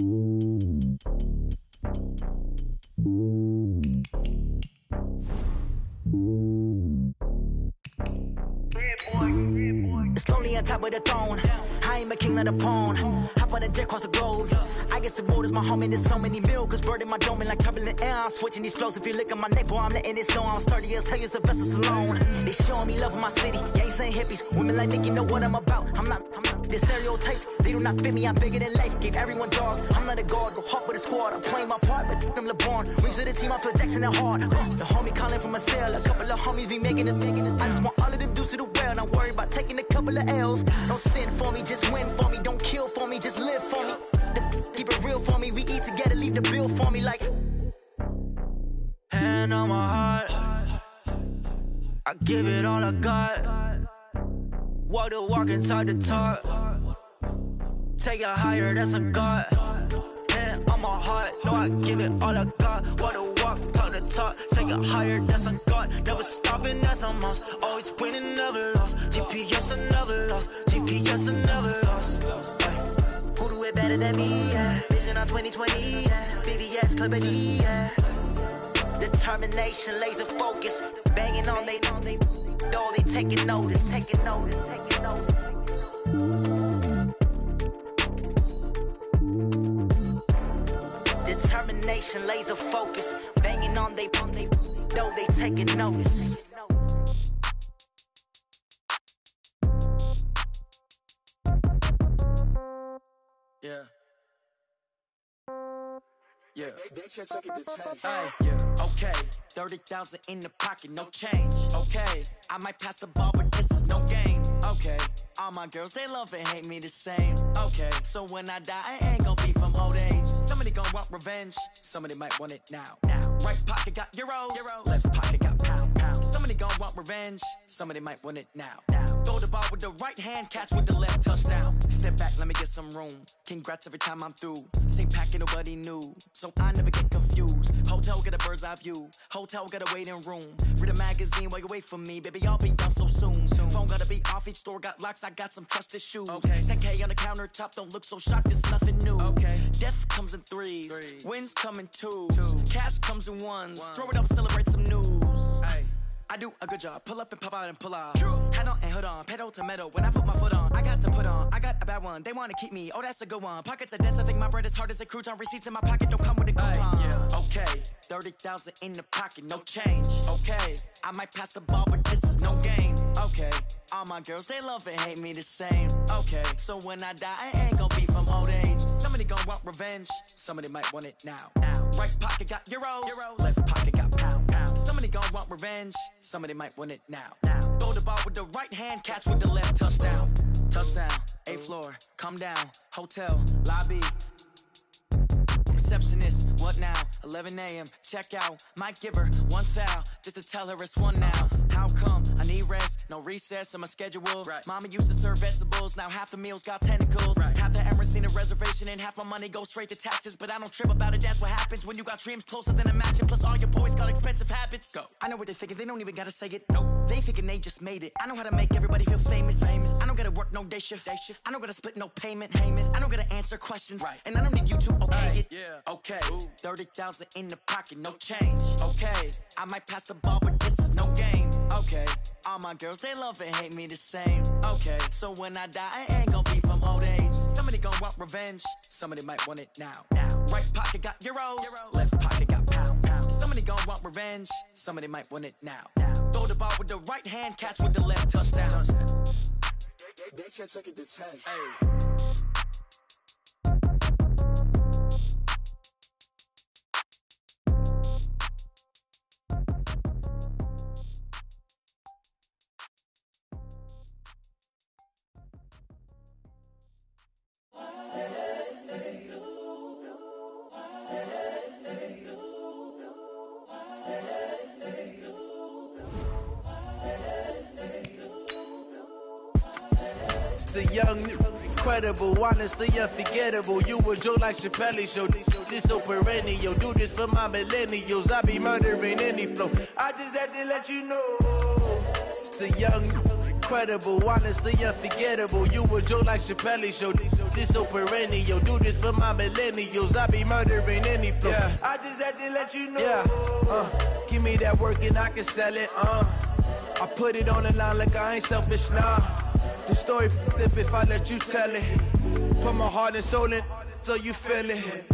It's lonely on top of the throne. I ain't a king, not a pawn. Hop on a jet across the globe. I guess the world is my home and there's so many milkers bird in my dome and like turbulent air. I'm switching these flows. If you look at my neck, boy, I'm letting it snow. I'm sturdy as hell as a vessel alone. They showing me love in my city. Gaints ain't hippies. Women like Nicki know what I'm about. I'm not the stereotypes. They do not fit me. I'm bigger than life. Gave everyone dogs. I'm not a guard. Go hard with a squad. I'm playing my part, but them LeBron. Rings to the team. I feel Jackson and hard. The homie calling from a cell. A couple of homies be making it. I just want all of them dudes to do well. Not worry about taking a couple of L's. Don't sin for me, just win for me. Don't kill for me, just live for me. Keep it real for me. We eat together, leave the bill for me like. Hand on my heart, I give it all I got. Walk the walk inside the talk. Take it higher, that's a God. Hand on my heart, no, I give it all I got. Walk the walk, talk the talk. Take it higher, that's a God. Never stopping, that's a must. Always winning, never lost. GPS, I never lost. GPS, I never lost. Who do it better than me? Yeah. Vision on 2020. Yeah. VVS, Clippity. Yeah. Determination, laser focus. Banging on they know they taking notice. Taking notice. Taking notice. Determination, laser focus. Banging on they know they taking notice. Yeah. Yeah. Hey, yeah. Okay. 30,000 in the pocket, no change. Okay. I might pass the ball, but this is no game. Okay. All my girls, they love and hate me the same. Okay. So when I die, I ain't gonna be from old age. Somebody gonna want revenge. Somebody might want it now. Right pocket got euros. Left pocket got pound. Somebody gonna want revenge. Somebody might want it now. Throw the ball with the right hand, catch with the left, touchdown. Step back, let me get some room. Congrats every time I'm through. Same packet, nobody knew. So I never get confused. Hotel get a bird's eye view. Hotel get a waiting room. Read a magazine while you wait for me. Baby, I'll be done so soon. Phone gotta be off, each store got locks. I got some trusted shoes. Okay. 10K on the countertop, don't look so shocked, it's nothing new. Okay. Death comes in threes. Wins come in twos. Cash comes in ones. Throw it up, celebrate some news. Ay. I do a good job, pull up and pop out and pull out. Head on and hood on, pedal to metal. When I put my foot on, I got to put on. I got a bad one, they wanna keep me, oh that's a good one. Pockets are dense, I think my bread is hard as a crouton. Receipts in my pocket don't come with a coupon. Yeah. Okay, 30,000 in the pocket, no change. Okay, I might pass the ball, but this is no game. Okay, all my girls, they love and hate me the same. Okay, so when I die, I ain't gonna be from old age. Somebody gonna want revenge, somebody might want it now. Right pocket got euros. Left pocket got pound. Somebody gonna want revenge, somebody might want it now. Throw the ball with the right hand, catch with the left, touchdown. Touchdown, 8th floor, come down, hotel, lobby. Receptionist, what now? 11 a.m., check out. Might give her one foul, just to tell her it's one now. How come? I need rest, no recess in my schedule. Right. Mama used to serve vegetables, now half the meals got tentacles. Right. Half the errands need a reservation and half my money goes straight to taxes. But I don't trip about it, that's what happens when you got dreams closer than a match. And plus all your boys got expensive habits. Go. I know what they're thinking, they don't even gotta say it. Nope. They ain't thinking they just made it. I know how to make everybody feel famous. I don't gotta work no day shift. I don't gotta split no payment. I don't gotta answer questions. Right. And I don't need you to okay it. Yeah. Okay, 30,000 in the pocket, no change. Okay, I might pass the ball, but this is no game. Okay, all my girls, they love and hate me the same. Okay, so when I die, I ain't gonna be from old age. Somebody gonna want revenge, somebody might want it now. Right pocket got euros. Left pocket got pound. Somebody gonna want revenge, somebody might want it now. Throw the ball with the right hand, catch with the left, touchdown. They can't take it to 10. Hey. The young, incredible, honestly unforgettable. You a joke like Chappelle show. This so perennial. Do this for my millennials. I be murdering any flow. I just had to let you know. It's the young, incredible, honestly unforgettable. You a joke like Chappelle show. This so perennial. Do this for my millennials. I be murdering any flow. Yeah. I just had to let you know. Yeah. Give me that work and I can sell it. I put it on the line like I ain't selfish, nah. The story flip if I let you tell it. Put my heart and soul in so you feel it.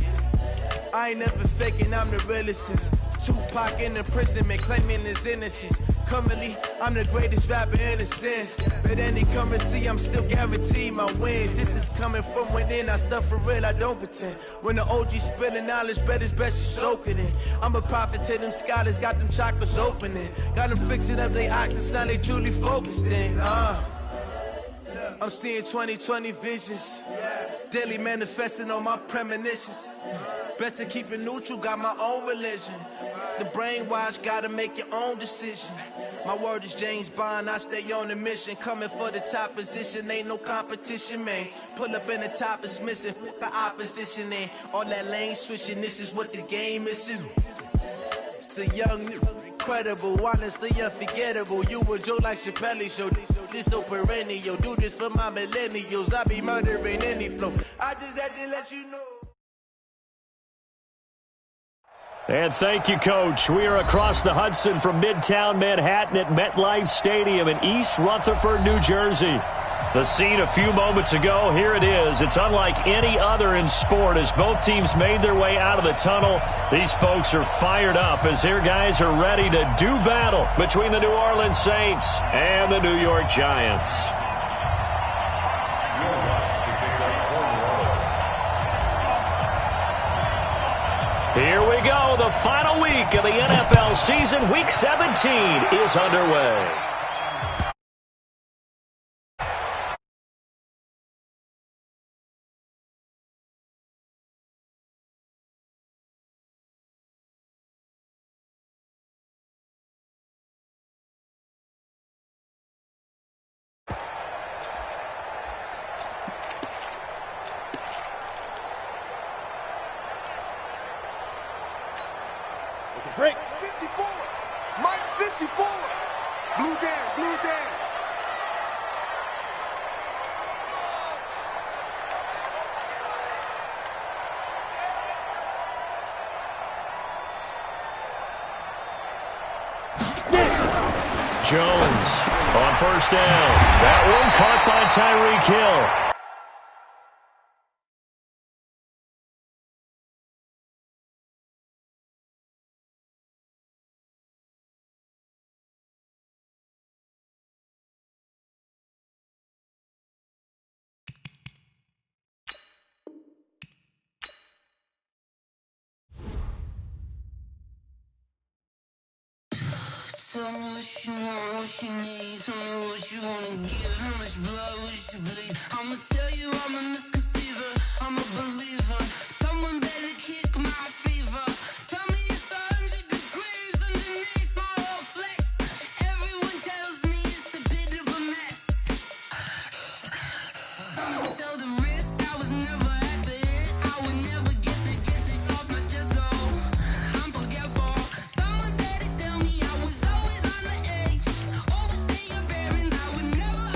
I ain't never faking, I'm the realest since Tupac in imprisonment, claiming his innocence. Currently, I'm the greatest rapper in a sense. But any currency, I'm still guaranteed my wins. This is coming from within, I stuff for real, I don't pretend. When the OG spilling knowledge, bet it's best you soak it in. I'm a prophet to them scholars, got them chakras opening. Got them fixing up they octaves, now they truly focused in. I'm seeing 2020 visions. Daily manifesting on my premonitions. Best to keep it neutral, got my own religion. The brainwash, gotta make your own decision. My word is James Bond, I stay on the mission. Coming for the top position, ain't no competition, man. Pull up in the top, it's missing, the opposition ain't. All that lane switching, this is what the game is. It's the young, incredible, honestly unforgettable. You a joke like Chappelle show. This so perennial, do this for my millennials. I be murdering any flow. I just had to let you know. And thank you, Coach. We are across the Hudson from Midtown Manhattan at MetLife Stadium in East Rutherford, New Jersey. The scene a few moments ago, here it is. It's unlike any other in sport as both teams made their way out of the tunnel. These folks are fired up as their guys are ready to do battle between the New Orleans Saints and the New York Giants. Here we go. The final week of the NFL season. Week 17 is underway. Break. 54. Mike 54. Blue down, blue down. Jones on first down. That one caught by Tyreek Hill. Tell me what you want, what you need. Tell me what you wanna give. How much blood would you bleed? I'ma tell you I'm a misconceiver. I'm a believer. Someone better kick my fever. Tell me it's 100 degrees underneath my whole flesh. Everyone tells me it's a bit of a mess. I'ma tell the risk I was never at the end. I would never get this off my chest. Oh, I'm forgetful. Someone better tell me I was always on the edge. Overstay your bearings. I would never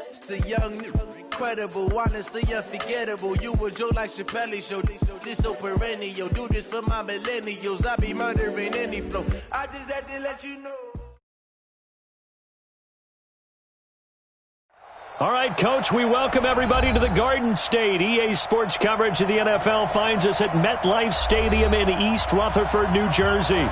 It's the young, incredible, honestly unforgettable. You a joke like Chappelle show. This so perennial. Do this for my millennials. I be murdering any flow. I just had to let you know. All right, Coach, we welcome everybody to the Garden State. EA Sports coverage of the NFL finds us at MetLife Stadium in East Rutherford, New Jersey.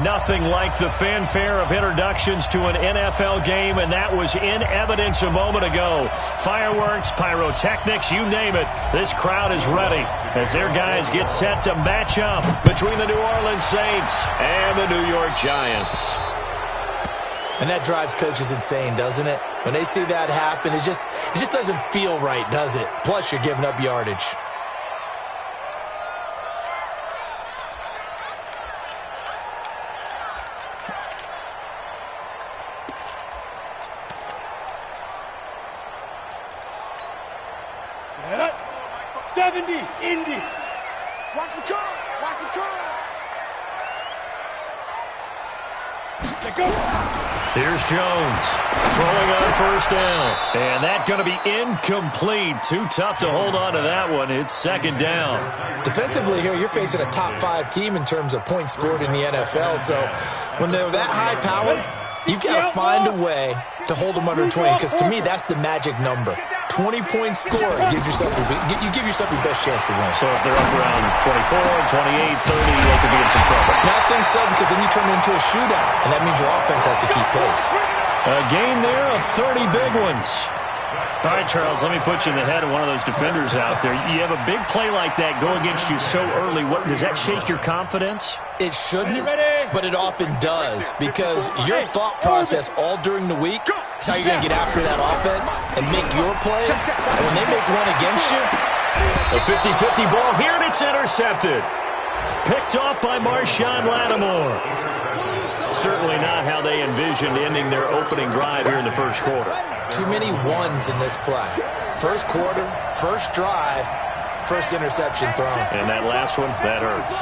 Nothing like the fanfare of introductions to an NFL game, and that was in evidence a moment ago. Fireworks, pyrotechnics, you name it. This crowd is ready as their guys get set to match up between the New Orleans Saints and the New York Giants. And that drives coaches insane, doesn't it? When they see that happen, it just doesn't feel right, does it? Plus, you're giving up yardage. Set up. 70, Indy. Watch the curve. Watch the curve. Let go. Here's Jones throwing on first down. And that's going to be incomplete. Too tough to hold on to that one. It's second down. Defensively here, you're facing a top 5 team in terms of points scored in the NFL. So when they're that high-powered, you've got to find a way to hold them under 20. Because to me, that's the magic number. 20-point score gives yourself you give yourself your best chance to win. So if they're up around 24, 28, 30, they could be in some trouble. I think so, because then you turn it into a shootout, and that means your offense has to keep pace. A gain there of 30 big ones. All right, Charles, let me put you in the head of one of those defenders out there. You have a big play like that go against you so early. Does that shake your confidence? It shouldn't, but it often does, because your thought process all during the week is how you're going to get after that offense and make your plays. And when they make one against you, a 50-50 ball here, and it's intercepted. Picked off by Marshawn Lattimore. Certainly not how they envisioned ending their opening drive here in the first quarter. Too many ones in this play. First quarter, first drive, first interception thrown. And that last one, that hurts.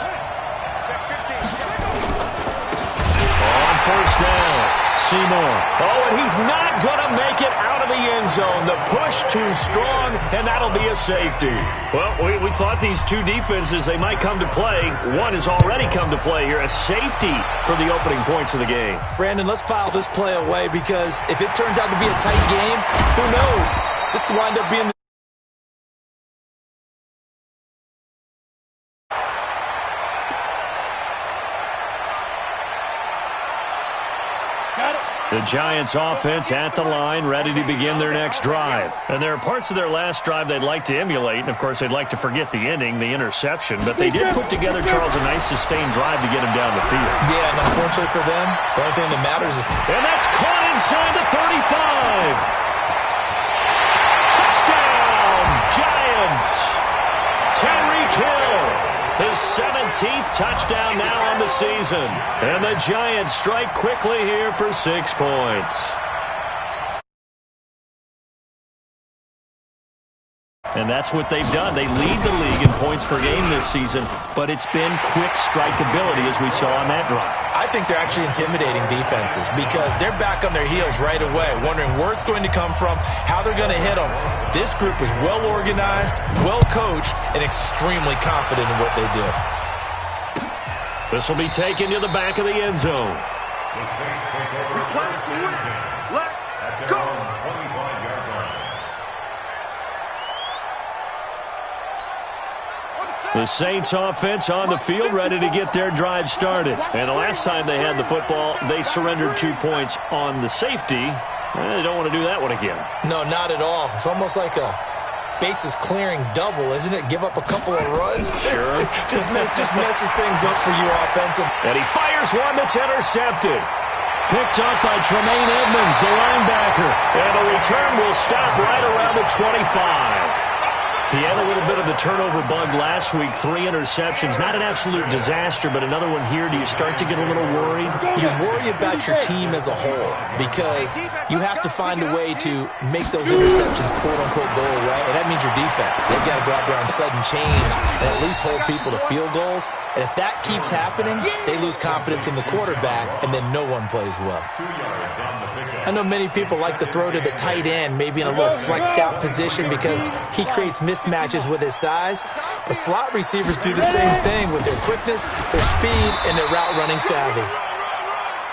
On first down, Seymour. Oh, and he's not going to make it out of the end zone. The push too strong, and that'll be a safety. Well, we thought these two defenses, they might come to play. One has already come to play here, a safety for the opening points of the game. Brandon, let's file this play away, because if it turns out to be a tight game, who knows? This could wind up being The Giants offense at the line, ready to begin their next drive. And there are parts of their last drive they'd like to emulate, and of course they'd like to forget the ending, the interception, but they did put together, Charles, a nice sustained drive to get him down the field. Yeah, and unfortunately for them, the only thing that matters is... And that's caught inside the 35. Touchdown, Giants. Tyreek Hill. His 17th touchdown now on the season. And the Giants strike quickly here for 6 points. And that's what they've done. They lead the league in points per game this season, but it's been quick strikeability as we saw on that drive. I think they're actually intimidating defenses, because they're back on their heels right away, wondering where it's going to come from, how they're going to hit them. This group is well organized, well coached, and extremely confident in what they do. This will be taken to the back of the end zone. Replace the win. Let go. The Saints offense on the field, ready to get their drive started. And the last time they had the football, they surrendered 2 points on the safety. They don't want to do that one again. No, not at all. It's almost like a bases clearing double, isn't it? Give up a couple of runs. Sure. just messes things up for you offensive. And he fires one that's intercepted. Picked up by Tremaine Edmonds, the linebacker. And the return will stop right around the 25. He had a little bit of the turnover bug last week, 3 interceptions. Not an absolute disaster, but another one here. Do you start to get a little worried? You worry about your team as a whole because you have to find a way to make those interceptions, quote-unquote, go away, and that means your defense. They've got to go out there on sudden change and at least hold people to field goals. And if that keeps happening, they lose confidence in the quarterback, and then no one plays well. I know many people like to throw to the tight end, maybe in a little flexed out position because he creates mismatches with his size. But slot receivers do the same thing with their quickness, their speed, and their route running savvy.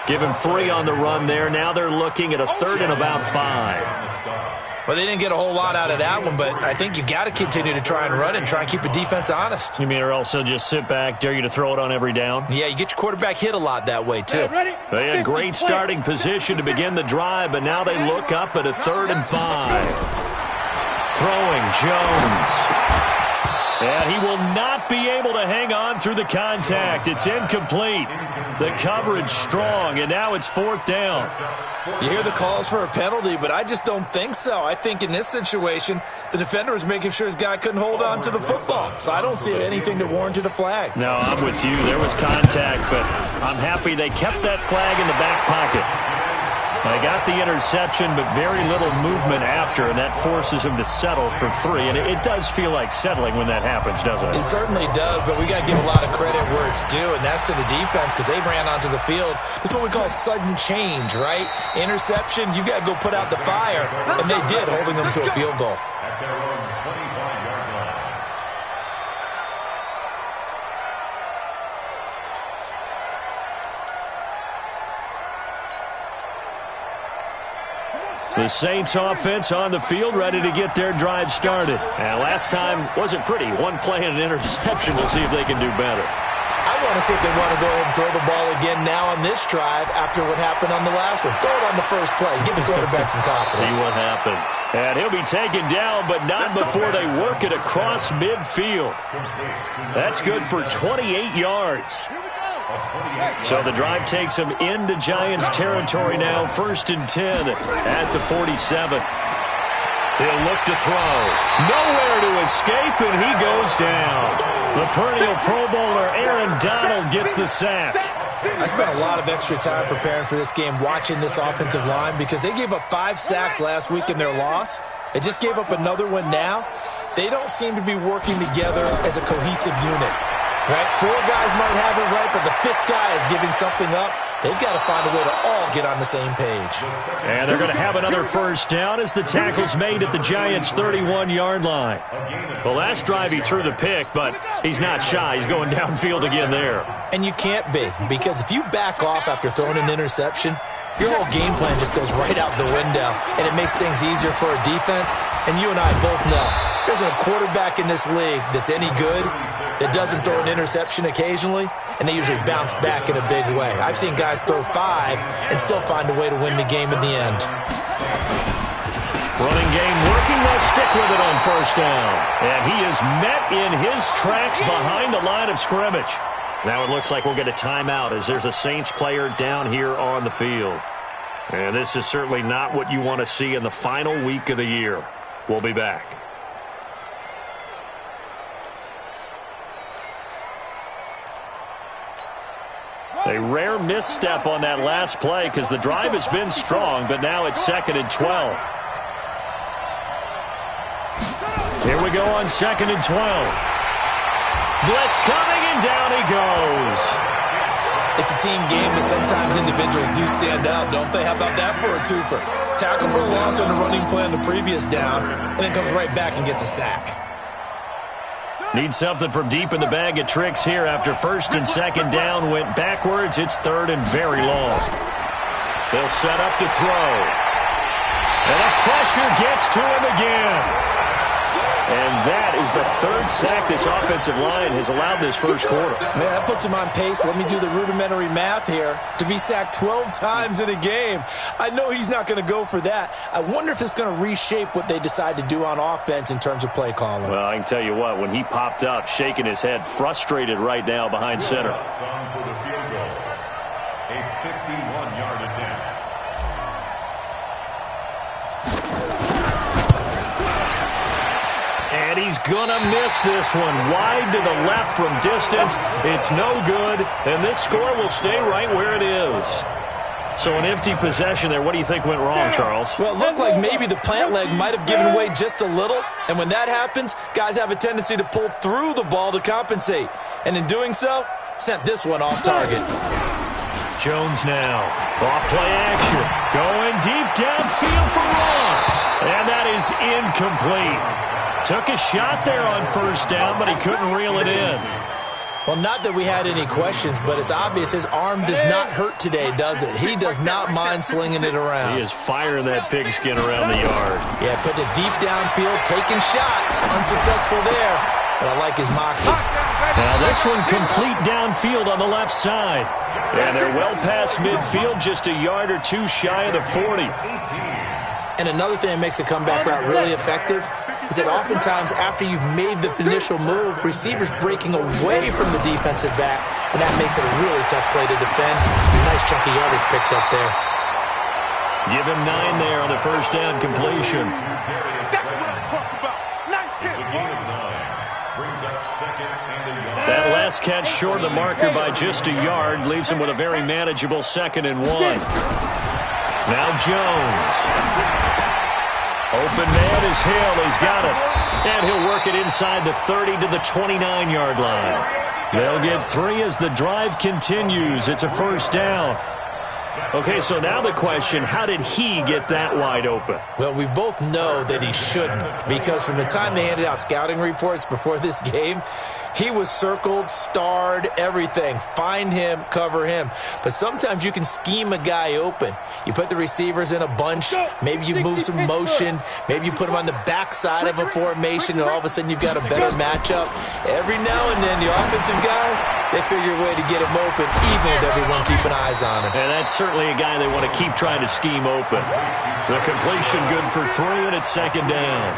Give him 3 on the run there. Now they're looking at a 3rd and about 5. Well, they didn't get a whole lot out of that one, but I think you've got to continue to try and run and try and keep the defense honest. You mean or also just sit back, dare you to throw it on every down? Yeah, you get your quarterback hit a lot that way, too. They had great starting position to begin the drive, but now they look up at a 3rd and 5. Throwing Jones. And he will not be able to hang on through the contact. It's incomplete. The coverage strong, and now it's 4th down. You hear the calls for a penalty, but I just don't think so. I think in this situation, the defender was making sure his guy couldn't hold on to the football. So I don't see anything to warranted a flag. No, I'm with you. There was contact, but I'm happy they kept that flag in the back pocket. They got the interception, but very little movement after, and that forces him to settle for 3. And it does feel like settling when that happens, doesn't it? It certainly does, but we got to give a lot of credit where it's due, and that's to the defense because they ran onto the field. This is what we call sudden change, right? Interception, you got to go put out the fire, and they did, holding them to a field goal. The Saints offense on the field, ready to get their drive started. And last time wasn't pretty. 1 play and an interception. We'll see if they can do better. I want to see if they want to go ahead and throw the ball again now on this drive after what happened on the last one. Throw it on the first play. Give the quarterback some confidence. See what happens. And he'll be taken down, but not before they work it across midfield. That's good for 28 yards. So the drive takes him into Giants territory now, 1st and 10 at the 47. He'll look to throw. Nowhere to escape, and he goes down. The perennial Pro Bowler Aaron Donald gets the sack. I spent a lot of extra time preparing for this game, watching this offensive line, because they gave up 5 sacks last week in their loss. They just gave up another one now. They don't seem to be working together as a cohesive unit. Right? 4 guys might have it right, but the 5th guy is giving something up. They've got to find a way to all get on the same page. And they're going to have another 1st down as the tackle's made at the Giants' 31-yard line. The last drive he threw the pick, but he's not shy. He's going downfield again there. And you can't be, because if you back off after throwing an interception, your whole game plan just goes right out the window, and it makes things easier for a defense. And you and I both know there's a quarterback in this league that's any good that doesn't throw an interception occasionally, and they usually bounce back in a big way. I've seen guys throw 5 and still find a way to win the game in the end. Running game working. They'll stick with it on 1st down. And he is met in his tracks behind the line of scrimmage. Now it looks like we'll get a timeout as there's a Saints player down here on the field. And this is certainly not what you want to see in the final week of the year. We'll be back. A rare misstep on that last play because the drive has been strong, but now it's 2nd and 12. Here we go on 2nd and 12. Blitz coming, and down he goes. It's a team game, but sometimes individuals do stand out, don't they? How about that for a twofer? Tackle for a loss on the running play on the previous down, and then comes right back and gets a sack. Need something from deep in the bag of tricks here after 1st and 2nd down went backwards. It's 3rd and very long. They'll set up to throw. And the pressure gets to him again. And that is the 3rd sack this offensive line has allowed this 1st quarter. Man, that puts him on pace. Let me do the rudimentary math here. To be sacked 12 times in a game, I know he's not going to go for that. I wonder if it's going to reshape what they decide to do on offense in terms of play calling. Well, I can tell you what, when he popped up, shaking his head, frustrated right now behind center. A 51-yard attempt. And he's he's going to miss this one. Wide to the left from distance. It's no good, and this score will stay right where it is. So an empty possession there. What do you think went wrong, Charles? Well, it looked like maybe the plant leg might have given way just a little, and when that happens, guys have a tendency to pull through the ball to compensate, and in doing so, sent this one off target. Jones now. Off-play action. Going deep downfield for Ross. And that is incomplete. Took a shot there on first down, but he couldn't reel it in. Well, not that we had any questions, but it's obvious his arm does not hurt today, does it? He does not mind slinging it around. He is firing that pigskin around the yard. Yeah, putting it deep downfield, taking shots. Unsuccessful there, but I like his moxie. Now this one complete downfield on the left side. And they're well past midfield, just a yard or two shy of the 40. And another thing that makes the comeback route really effective is that oftentimes after you've made the initial move, receivers breaking away from the defensive back, and that makes it a really tough play to defend. Nice chunk of yardage picked up there. Give him 9 there on the first down completion. That's what I'm talking about. Nice hit. It's a gain of 9. Brings up second and a yard. That last catch short of the marker by just a yard leaves him with a very manageable 2nd and 1. Now Jones. Open man is Hill. He's got it. And he'll work it inside the 30 to the 29-yard line. They'll get 3 as the drive continues. It's a first down. Okay, so now the question, how did he get that wide open? Well, we both know that he shouldn't, because from the time they handed out scouting reports before this game, he was circled, starred, everything. Find him, cover him. But sometimes you can scheme a guy open. You put the receivers in a bunch. Maybe you move some motion. Maybe you put them on the backside of a formation, and all of a sudden you've got a better matchup. Every now and then, the offensive guys, they figure a way to get him open, even with everyone keeping eyes on him. And that's certainly a guy they want to keep trying to scheme open. The completion good for 3, and it's 2nd down.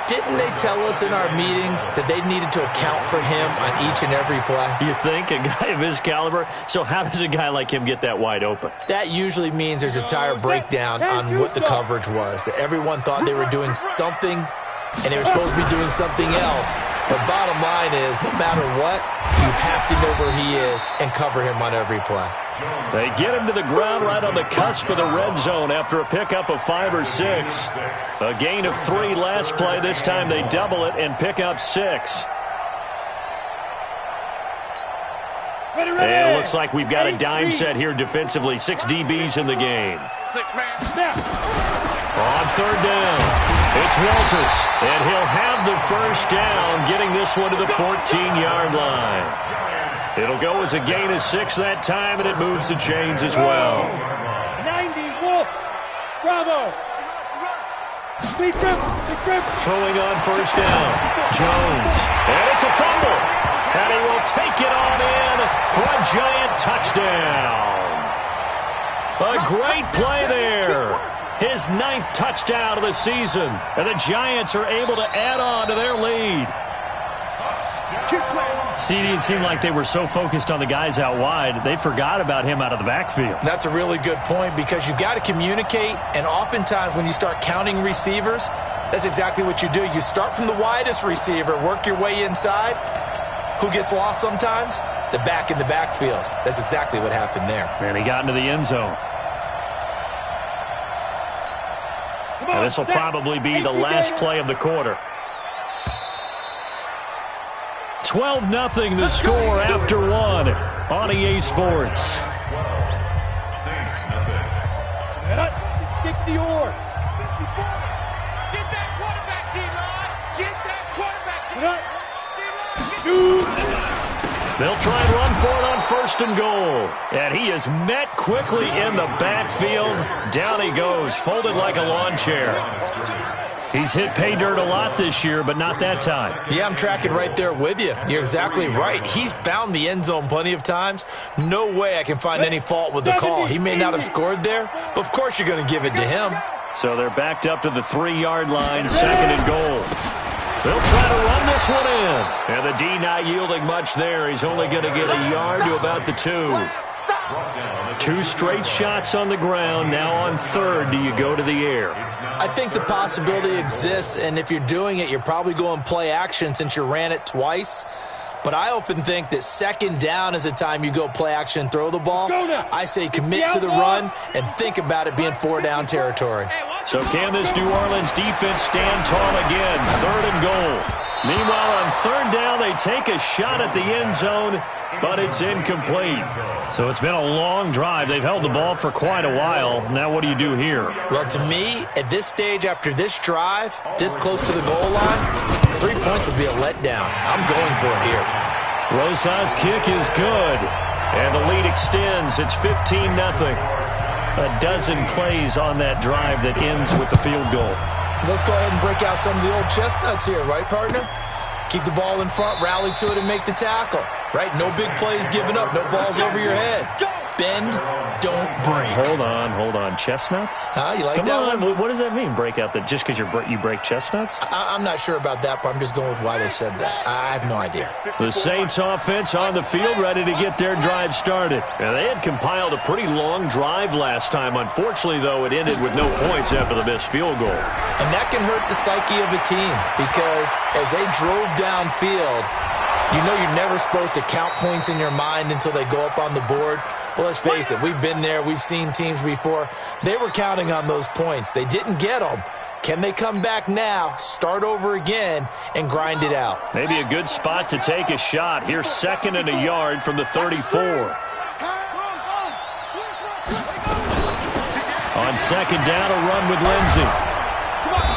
Didn't they tell us in our meetings that they needed to account for him on each and every play? You think? A guy of his caliber? So how does a guy like him get that wide open? That usually means there's a tire breakdown on what the coverage was. That everyone thought they were doing something, and they were supposed to be doing something else. But bottom line is, no matter what, you have to know where he is and cover him on every play. They get him to the ground right on the cusp of the red zone after a pickup of 5 or 6. A gain of 3 last play. This time they double it and pick up 6. And it looks like we've got a dime set here defensively. 6 DBs in the game. 6-man. On 3rd down, it's Walters. And he'll have the first down, getting this one to the 14-yard line. It'll go as a gain of 6 that time, and it moves the chains as well. 90s, Wolf. Bravo. Throwing on first down. Jones. And it's a fumble. And he will take it on in for a giant touchdown. A great play there. His 9th touchdown of the season. And the Giants are able to add on to their lead. CD, it seemed like they were so focused on the guys out wide, they forgot about him out of the backfield. That's a really good point, because you've got to communicate, and oftentimes when you start counting receivers, that's exactly what you do. You start from the widest receiver, work your way inside. Who gets lost sometimes? The back in the backfield. That's exactly what happened there. And he got into the end zone. And this will probably be the last play of the quarter. 12-0 the score after 1 on EA Sports. Saints, 60 or. Get that quarterback, D-line. Get that quarterback, D-line. They'll try and run for it on 1st and goal. And he is met quickly in the backfield. Down he goes, folded like a lawn chair. He's hit pay dirt a lot this year, but not that time. Yeah, I'm tracking right there with you. You're exactly right. He's found the end zone plenty of times. No way I can find any fault with the call. He may not have scored there, but of course you're going to give it to him. So they're backed up to the 3-yard line, 2nd and goal. They'll try to run this one in. And the D not yielding much there. He's only going to get a yard to about the 2. 2 straight shots on the ground. Now on third, do you go to the air? I think the possibility exists, and if you're doing it, you're probably going play action since you ran it twice. But I often think that second down is a time you go play action and throw the ball. I say commit to the run and think about it being 4-down territory. So can this New Orleans defense stand tall again? Third and goal. Meanwhile, on third down, they take a shot at the end zone, but it's incomplete. So it's been a long drive. They've held the ball for quite a while. Now what do you do here? Well, to me, at this stage, after this drive, this close to the goal line, 3 points would be a letdown. I'm going for it here. Rosa's kick is good, and the lead extends. It's 15-0. A dozen plays on that drive that ends with the field goal. Let's go ahead and break out some of the old chestnuts here, right, partner? Keep the ball in front, rally to it, and make the tackle. Right? No big plays given up, no balls over your head. Bend, don't break. Hold on. Chestnuts? You like Come that on. one? What does that mean, break out? That just because you break chestnuts? I'm not sure about that, but I'm just going with why they said that. I have no idea. The Saints offense on the field, ready to get their drive started. Now, they had compiled a pretty long drive last time. Unfortunately, though, it ended with no points after the missed field goal. And that can hurt the psyche of a team because as they drove downfield, you know you're never supposed to count points in your mind until they go up on the board. Well, let's face it, we've been there. We've seen teams before. They were counting on those points. They didn't get them. Can they come back now, start over again, and grind it out? Maybe a good spot to take a shot. Here's 2nd and a yard from the 34. On 2nd down, a run with Lindsey.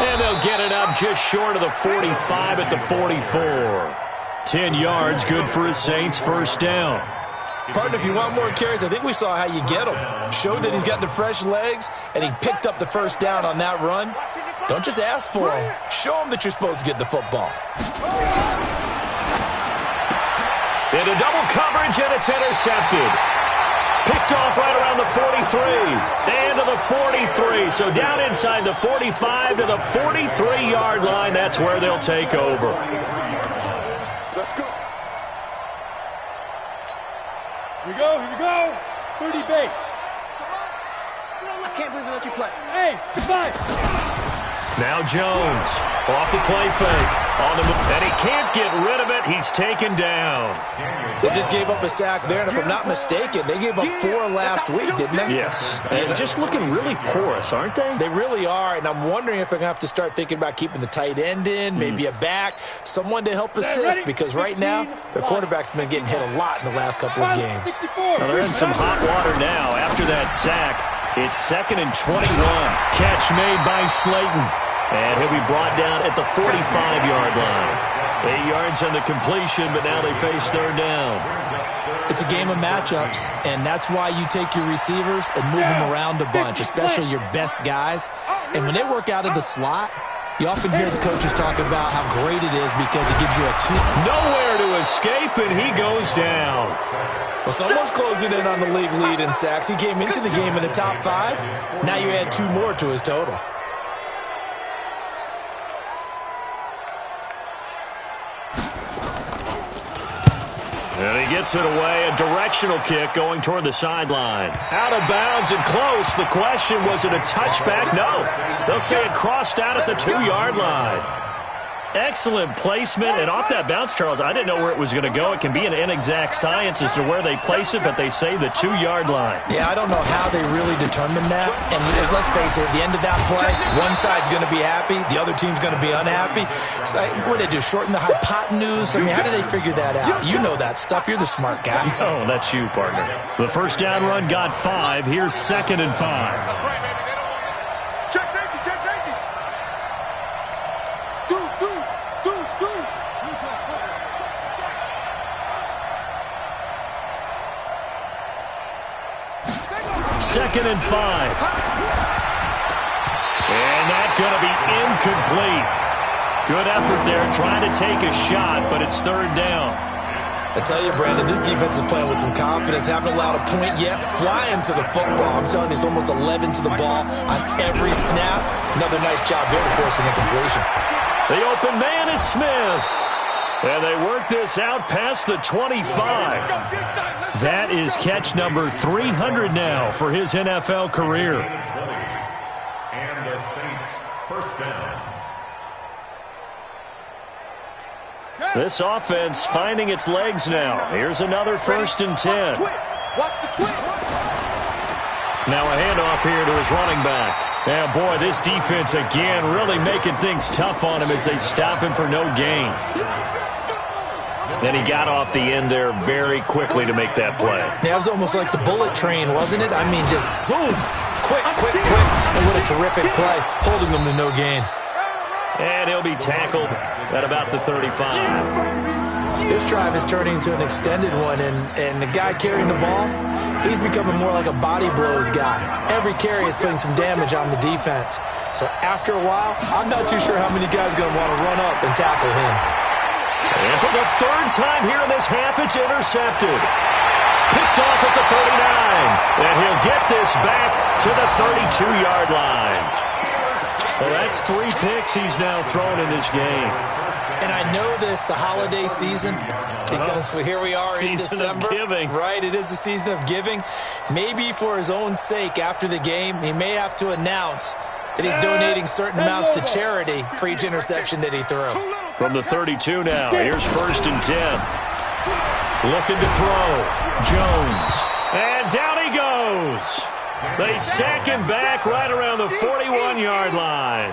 And they'll get it up just short of the 45 at the 44. 10 yards, good for his Saints, first down. Partner, if you want more carries, I think we saw how you get him. Showed that he's got the fresh legs, and he picked up the first down on that run. Don't just ask for him. Show him that you're supposed to get the football. Into double coverage, and it's intercepted. Picked off right around the 43. And to the 43. So down inside the 45 to the 43-yard line. That's where they'll take over. Let's go. Here we go. 30 base. I can't believe they let you play. Hey, survive. Now Jones off the play fake. And he can't get rid of it. He's taken down. They just gave up a sack there, and if I'm not mistaken, they gave up 4 last week, didn't they? Yes. And just looking really porous, aren't they? They really are, and I'm wondering if they're going to have to start thinking about keeping the tight end in, maybe a back, someone to help assist, because right now, their quarterback's been getting hit a lot in the last couple of games. Now they're in some hot water now after that sack. It's 2nd and 21. Catch made by Slayton. And he'll be brought down at the 45-yard line. 8 yards on the completion, but now they face third down. It's a game of matchups, and that's why you take your receivers and move them around a bunch, especially your best guys. And when they work out of the slot, you often hear the coaches talk about how great it is because it gives you a 2. Nowhere to escape, and he goes down. Well, someone's closing in on the league lead in sacks. He came into the game in the top 5. Now you add 2 more to his total. And he gets it away, a directional kick going toward the sideline. Out of bounds and close. The question, was it a touchback? No. They'll say it crossed out at the 2-yard line. Excellent placement, and off that bounce, Charles, I didn't know where it was going to go. It can be an inexact science as to where they place it, but they say the 2-yard line. Yeah, I don't know how they really determined that. And let's face it, at the end of that play, one side's going to be happy, the other team's going to be unhappy. So, what did they do, shorten the hypotenuse? I mean, how did they figure that out? You know that stuff. You're the smart guy. Oh, that's you, partner. The first down run got 5. Here's 2nd and 5. That's right, baby. They don't want... Check safety, check safety. Deuce. 2nd and 5. And that's going to be incomplete. Good effort there trying to take a shot, but it's third down. I tell you, Brandon, this defense is playing with some confidence. Haven't allowed a point yet. Flying to the football. I'm telling you, it's almost 11 to the ball on every snap. Another nice job there to force an incompletion. The open man is Smith. And they work this out past the 25. That is catch number 300 now for his NFL career. And the Saints first down. This offense finding its legs now. Here's another 1st and 10. Now a handoff here to his running back. And boy, this defense again really making things tough on him as they stop him for no gain. Then he got off the end there very quickly to make that play. Yeah, it was almost like the bullet train, wasn't it? I mean, just zoom. Quick. And what a terrific play, holding them to no gain. And he'll be tackled at about the 35. This drive is turning into an extended one, and the guy carrying the ball, he's becoming more like a body blows guy. Every carry is putting some damage on the defense. So after a while, I'm not too sure how many guys are going to want to run up and tackle him. And for the 3rd time here in this half, it's intercepted. Picked off at the 39. And he'll get this back to the 32-yard line. Well, that's 3 picks he's now thrown in this game. And I know this, the holiday season, because here we are in December. Season of giving. Right, it is the season of giving. Maybe for his own sake after the game, he may have to announce that he's donating certain amounts to charity for each interception that he threw. From the 32 now, here's 1st and 10. Looking to throw. Jones. And down he goes. They sack him back right around the 41-yard line.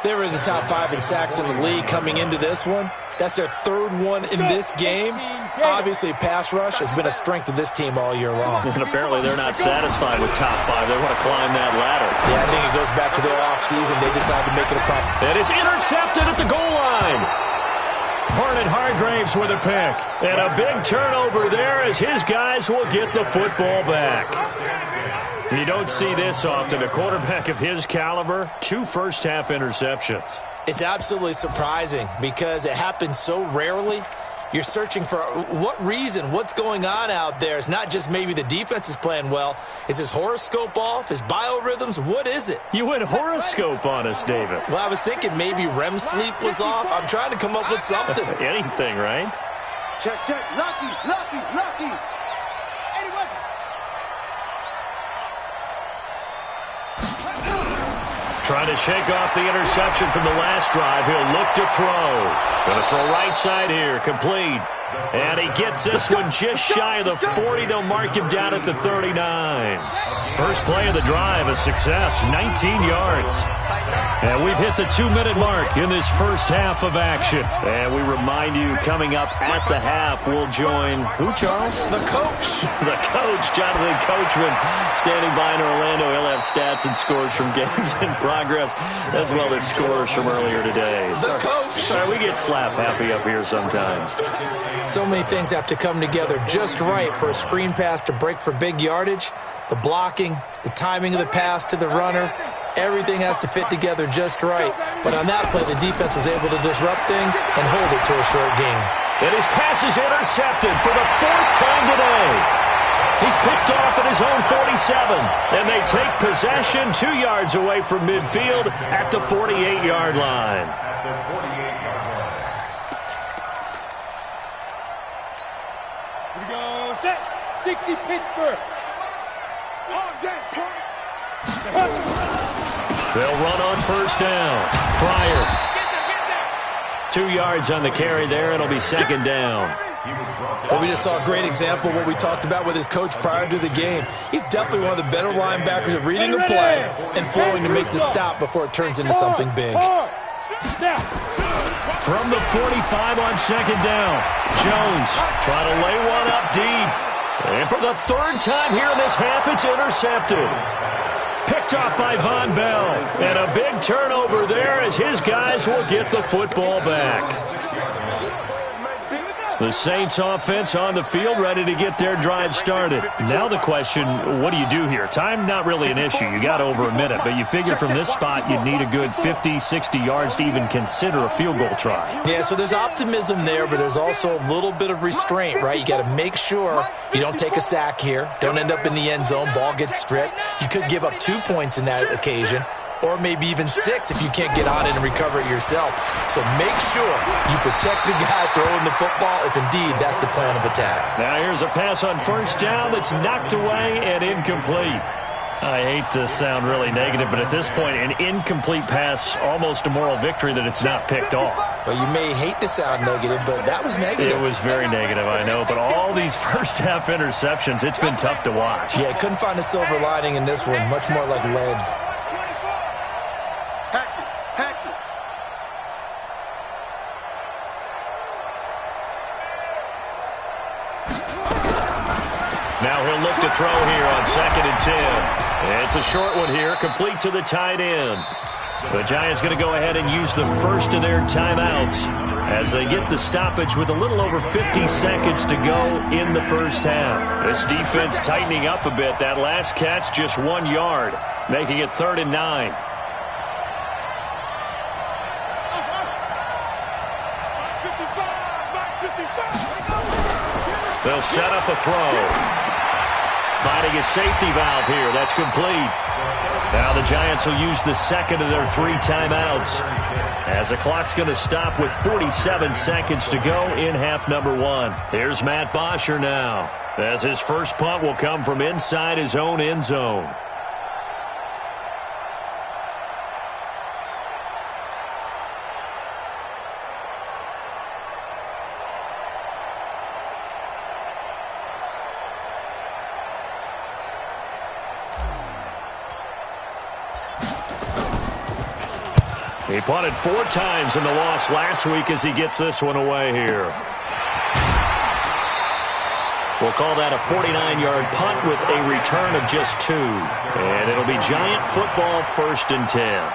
They were in the top 5 in sacks in the league coming into this one. That's their 3rd one in this game. Obviously, pass rush has been a strength of this team all year long. And apparently they're not satisfied with top 5. They want to climb that ladder. Yeah, I think it goes back to their offseason. They decided to make it a problem. And it's intercepted at the goal line. Vernon Hargraves with a pick. And a big turnover there as his guys will get the football back. You don't see this often. A quarterback of his caliber, 2 first-half interceptions. It's absolutely surprising because it happens so rarely. You're searching for what reason, what's going on out there. It's not just maybe the defense is playing well. Is his horoscope off? His biorhythms? What is it? You went horoscope on us, David. Well, I was thinking maybe REM sleep was off. I'm trying to come up with something. Anything, right? Check. Lucky. Trying to shake off the interception from the last drive. He'll look to throw. Going to throw right side here. Complete. And he gets this one just shy of the 40. They'll mark him down at the 39. First play of the drive, a success. 19 yards. And we've hit the 2-minute mark in this first half of action. And we remind you, coming up at the half, we'll join who, Charles? The coach. The coach, Jonathan Coachman, standing by in Orlando. He'll have stats and scores from games in progress, as well as scores from earlier today. The coach. We get slap happy up here sometimes. So many things have to come together just right for a screen pass to break for big yardage. The blocking, the timing of the pass to the runner, everything has to fit together just right. But on that play, the defense was able to disrupt things and hold it to a short gain. And his pass is intercepted for the 4th time today. He's picked off at his own 47. And they take possession 2 yards away from midfield at the 48-yard line. Here we go. Set. 60 Pittsburgh. They'll run on first down. Pryor. 2 yards on the carry there. It'll be 2nd down. Well, we just saw a great example of what we talked about with his coach prior to the game. He's definitely one of the better linebackers at reading a play and flowing to make the stop before it turns into something big. From the 45 on 2nd down, Jones trying to lay one up deep. And for the 3rd time here in this half, it's intercepted. Picked off by Von Bell. And a big turnover there as his guys will get the football back. The Saints offense on the field, ready to get their drive started. Now the question, what do you do here? Time, not really an issue. You got over a minute, but you figure from this spot you'd need a good 50, 60 yards to even consider a field goal try. Yeah, so there's optimism there, but there's also a little bit of restraint, right? You got to make sure you don't take a sack here. Don't end up in the end zone. Ball gets stripped. You could give up 2 points in that occasion. or maybe even 6 if you can't get on it and recover it yourself. So make sure you protect the guy throwing the football if indeed that's the plan of attack. Now here's a pass on first down that's knocked away and incomplete. I hate to sound really negative, but at this point, an incomplete pass, almost a moral victory that it's not picked off. Well, you may hate to sound negative, but that was negative. It was very negative, I know, but all these first-half interceptions, it's been tough to watch. Yeah, couldn't find a silver lining in this one, much more like lead. Now he'll look to throw here on 2nd and 10. It's a short one here, complete to the tight end. The Giants going to go ahead and use the first of their timeouts as they get the stoppage with a little over 50 seconds to go in the first half. This defense tightening up a bit. That last catch just 1 yard, making it 3rd and 9. They'll set up a throw. Finding a safety valve here. That's complete. Now the Giants will use the second of their 3 timeouts as the clock's going to stop with 47 seconds to go in half number 1. Here's Matt Bosher now as his first punt will come from inside his own end zone. He punted 4 times in the loss last week as he gets this one away here. We'll call that a 49-yard punt with a return of just 2. And it'll be Giant football 1st and 10.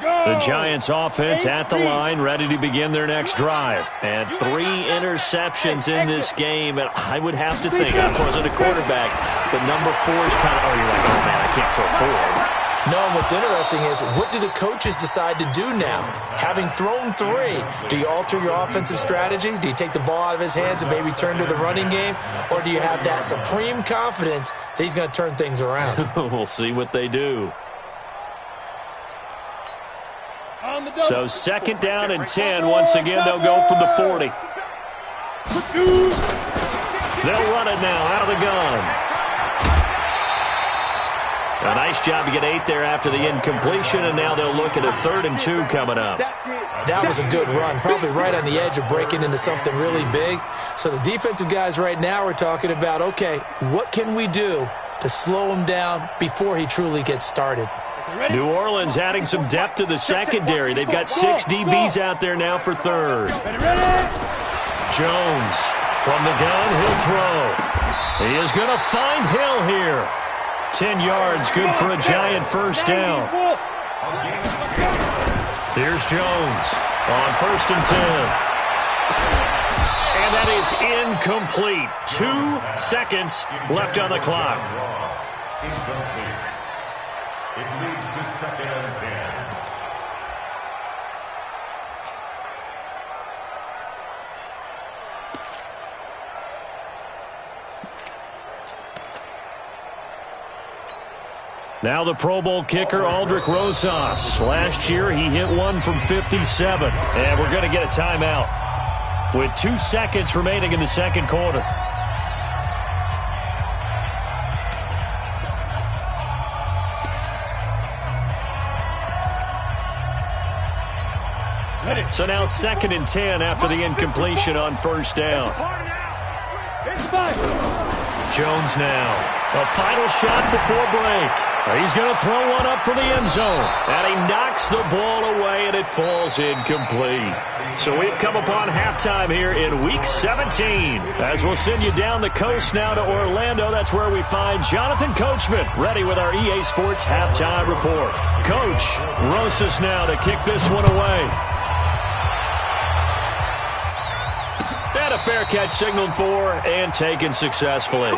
The Giants offense at the line, ready to begin their next drive. And 3 interceptions in this game. And I would have to think, I wasn't a quarterback, but number 4 is kind of, you're like, oh, man, I can't throw 4. No, what's interesting is, what do the coaches decide to do now? Having thrown 3, do you alter your offensive strategy? Do you take the ball out of his hands and maybe turn to the running game? Or do you have that supreme confidence that he's going to turn things around? We'll see what they do. So 2nd down and 10. Once again, they'll go from the 40. They'll run it now out of the gun. A nice job to get 8 there after the incompletion, and now they'll look at a 3rd and 2 coming up. That was a good run, probably right on the edge of breaking into something really big. So the defensive guys right now are talking about, okay, what can we do to slow him down before he truly gets started? New Orleans adding some depth to the secondary. They've got 6 DBs out there now for 3rd. Jones from the gun, he'll throw. He is going to find Hill here. 10 yards, good for a Giant first down. Here's Jones on 1st and 10. And that is incomplete. 2 seconds left on the clock. It leads to 2nd and 10. Now the Pro Bowl kicker, Aldrick Rosas. Last year, he hit one from 57. And we're going to get a timeout with 2 seconds remaining in the second quarter. So now 2nd and 10 after the incompletion on first down. Jones now. A final shot before break. He's going to throw one up for the end zone. And he knocks the ball away, and it falls incomplete. So we've come upon halftime here in Week 17. As we'll send you down the coast now to Orlando. That's where we find Jonathan Coachman ready with our EA Sports Halftime Report. Coach, Rosas now to kick this one away. And a fair catch signaled for and taken successfully.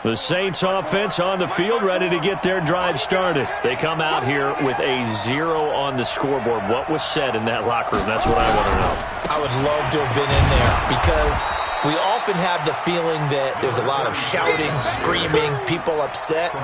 The Saints offense on the field, ready to get their drive started. They come out here with a 0 on the scoreboard. What was said in that locker room? That's what I want to know. I would love to have been in there because we often have the feeling that there's a lot of shouting, screaming, people upset.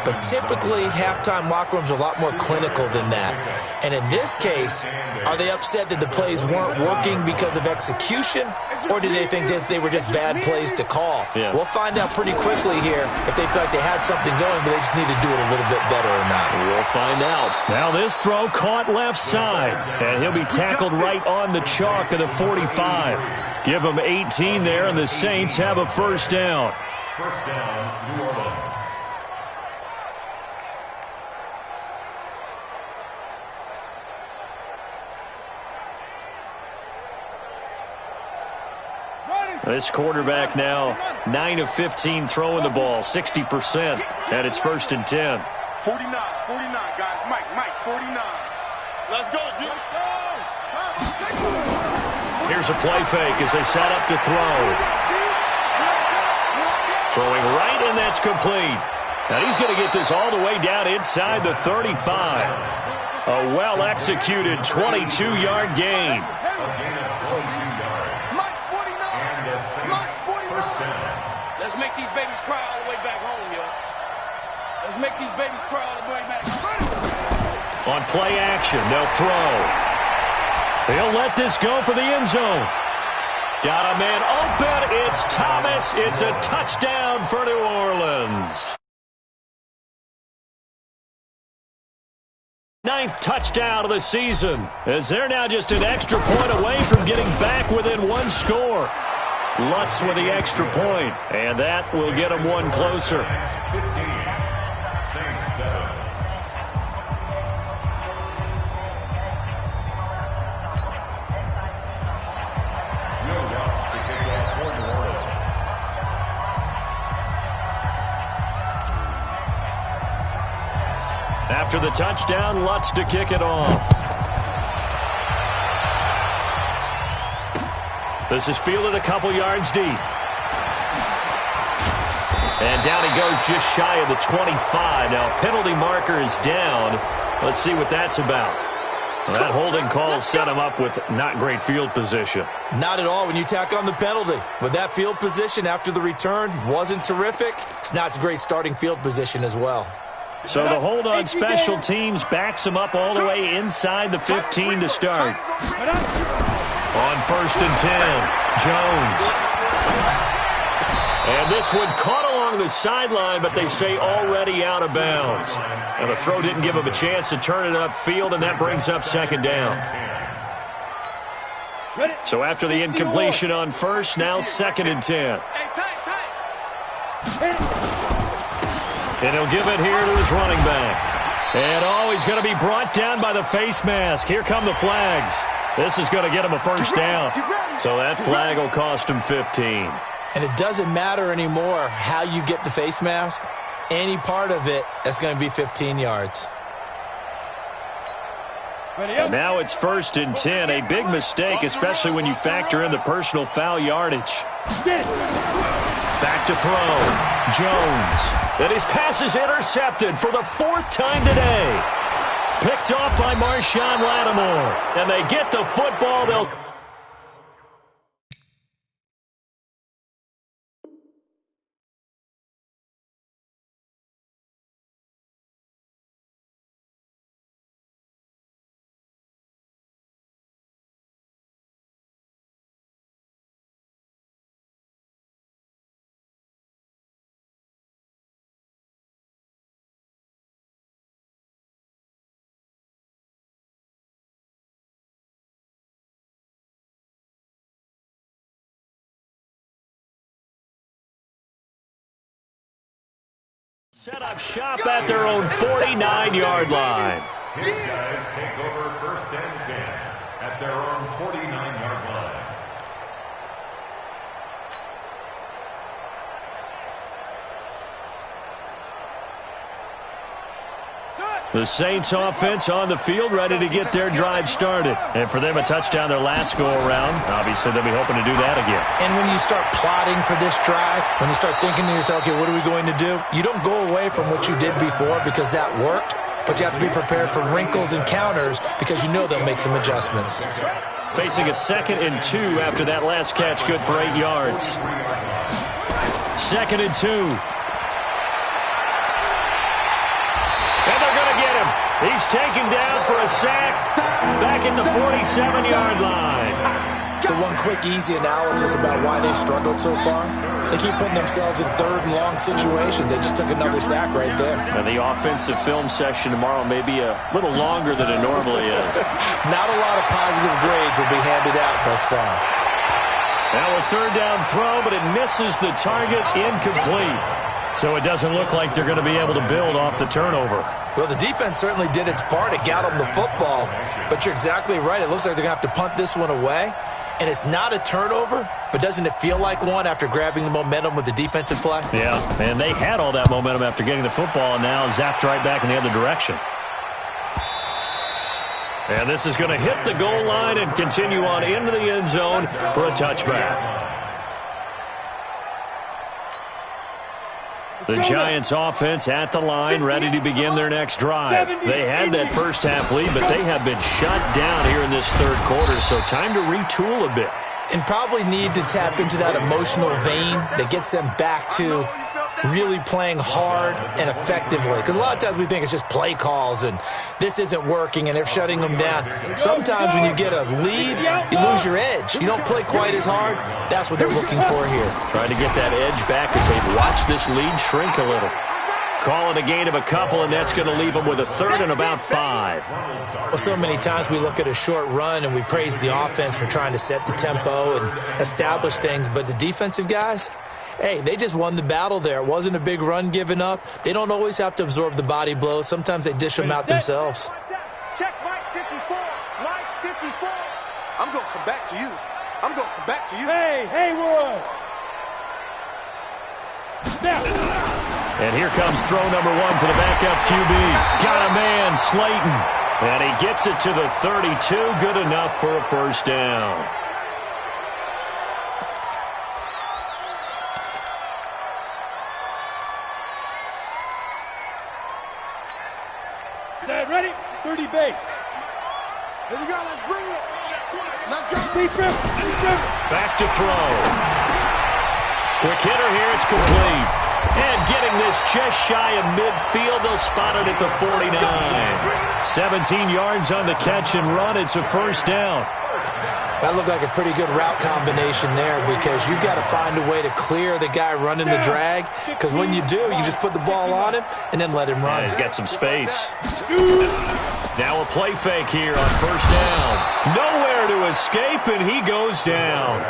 But typically, halftime locker rooms are a lot more clinical than that. And in this case, are they upset that the plays weren't working because of execution? Or did they think they were just bad plays to call? Yeah. We'll find out pretty quickly here if they feel like they had something going, but they just need to do it a little bit better or not. We'll find out. Now this throw caught left side, and he'll be tackled right on the chalk of the 45. Give them 18 there, and the Saints have a first down. First down, New Orleans. This quarterback now 9 of 15 throwing the ball, 60%, and it's first and 10. 49, guys. Mike, 49. Let's go, dude. Here's a play fake as they set up to throw. Throwing right, and that's complete. Now he's going to get this all the way down inside the 35. A well-executed 22-yard gain. Let's make these babies cry all the way back home, yo. Let's make these babies cry all the way back home. On play action, they'll throw. He'll let this go for the end zone. Got a man open. It's Thomas. It's a touchdown for New Orleans. 9th touchdown of the season, as they're now just an extra point away from getting back within one score. Lutz with the extra point, and that will get them one closer. 15, Saints 7. Will Lutz to kick off for New Orleans. After the touchdown, Lutz to kick it off. This is fielded a couple yards deep. And down he goes just shy of the 25. Now, penalty marker is down. Let's see what that's about. Well, that holding call set him up with not great field position. Not at all when you tack on the penalty. With that field position after the return wasn't terrific. It's not a great starting field position as well. So the hold on special teams backs him up all the way inside the 15 to start. On first and 10, Jones. And this one caught along the sideline, but they say already out of bounds. And the throw didn't give him a chance to turn it upfield, and that brings up second down. So after the incompletion on first, now second and 10. And he'll give it here to his running back. And, he's going to be brought down by the face mask. Here come the flags. This is going to get him a first down. So that flag will cost him 15. And it doesn't matter anymore how you get the face mask. Any part of it, that's going to be 15 yards. And now it's first and 10. A big mistake, especially when you factor in the personal foul yardage. Back to throw. Jones. And his pass is intercepted for the 4th time today. Picked off by Marshawn Lattimore. And they get the football. They'll... set up shop at their own 49-yard line. His guys take over first and 10 at their own 49-yard line. Set. The Saints offense on the field, ready to get their drive started. And for them, a touchdown their last go-around. Obviously, they'll be hoping to do that again. And when you start plotting for this drive, when you start thinking to yourself, okay, what are we going to do? You don't go away from what you did before because that worked, but you have to be prepared for wrinkles and counters because you know they'll make some adjustments. Facing a 2nd and 2 after that last catch, good for 8 yards. 2nd and 2. He's taken down for a sack back at the 47-yard line. So one quick, easy analysis about why they've struggled so far. They keep putting themselves in 3rd and long situations. They just took another sack right there. And the offensive film session tomorrow may be a little longer than it normally is. Not a lot of positive grades will be handed out thus far. Now a 3rd down throw, but it misses the target, incomplete. So it doesn't look like they're going to be able to build off the turnover. Well, the defense certainly did its part. It got them the football. But you're exactly right. It looks like they're going to have to punt this one away. And it's not a turnover, but doesn't it feel like one after grabbing the momentum with the defensive play? Yeah, and they had all that momentum after getting the football and now zapped right back in the other direction. And this is going to hit the goal line and continue on into the end zone for a touchback. The Giants offense at the line, ready to begin their next drive. They had that first half lead, but they have been shut down here in this 3rd quarter, so time to retool a bit. And probably need to tap into that emotional vein that gets them back to really playing hard and effectively. Because a lot of times we think it's just play calls and this isn't working and they're shutting them down. Sometimes when you get a lead, you lose your edge. You don't play quite as hard. That's what they're looking for here. Trying to get that edge back as they watch this lead shrink a little. Call it a gain of a couple, and that's going to leave them with a 3rd and about 5. Well, so many times we look at a short run and we praise the offense for trying to set the tempo and establish things, but the defensive guys, hey, they just won the battle there. It wasn't a big run given up. They don't always have to absorb the body blows. Sometimes they dish them out themselves. Check Mike 54. Mike 54. I'm going to come back to you. I'm going to come back to you. Hey, Haywood. And here comes throw number 1 for the backup QB. Got a man, Slayton. And he gets it to the 32. Good enough for a 1st down. Set, ready? 30 base. Here we go. Let's bring it. Let's go. Deep rip. Back to throw. Quick hitter here. It's complete. And getting this just shy of midfield, they'll spot it at the 49. 17 yards on the catch and run. It's a 1st down. That looked like a pretty good route combination there because you've got to find a way to clear the guy running the drag, because when you do, you just put the ball on him and then let him run. Yeah, he's got some space. Now a play fake here on 1st down. Nowhere to escape, and he goes down.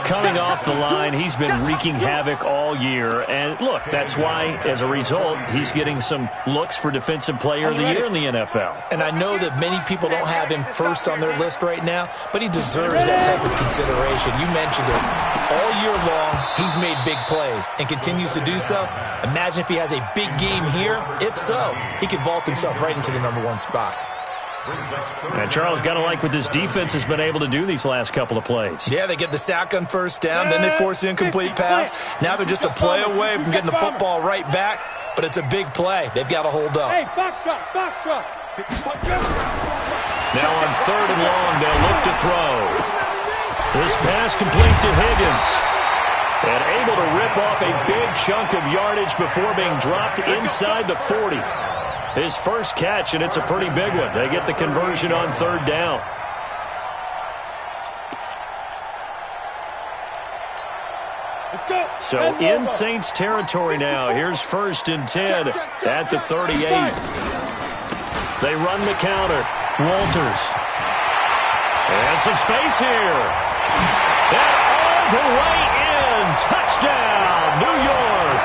Coming off the line, he's been wreaking havoc all year. And look, that's why, as a result, he's getting some looks for Defensive Player of the Year in the NFL. And I know that many people don't have him first on their list right now, but he deserves that type of consideration. You mentioned it. All year long, he's made big plays and continues to do so. Imagine if he has a big game here. If so, he could vault himself right into the number 1 spot. And Charles, got to like what this defense has been able to do these last couple of plays. Yeah, they get the sack on 1st down, then they force the incomplete pass. Now they're just a play away from getting the football right back, but it's a big play. They've got to hold up. Hey, foxtrot. Now on 3rd and long, they'll look to throw. This pass complete to Higgins. And able to rip off a big chunk of yardage before being dropped inside the 40. His first catch, and it's a pretty big one. They get the conversion on 3rd down. Let's go. So in Saints territory now. Here's 1st and 10 at the 38. They run the counter. Walters. And some space here. And all the way in. Touchdown, New York.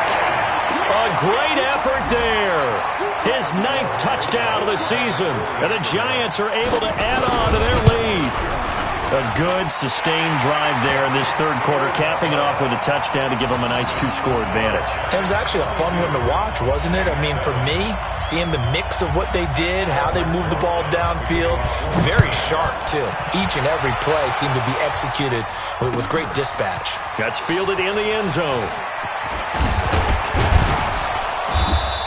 A great effort there. His 9th touchdown of the season. And the Giants are able to add on to their lead. A good, sustained drive there in this third quarter, capping it off with a touchdown to give them a nice 2-score advantage. It was actually a fun one to watch, wasn't it? I mean, for me, seeing the mix of what they did, how they moved the ball downfield, very sharp, too. Each and every play seemed to be executed with great dispatch. That's fielded in the end zone.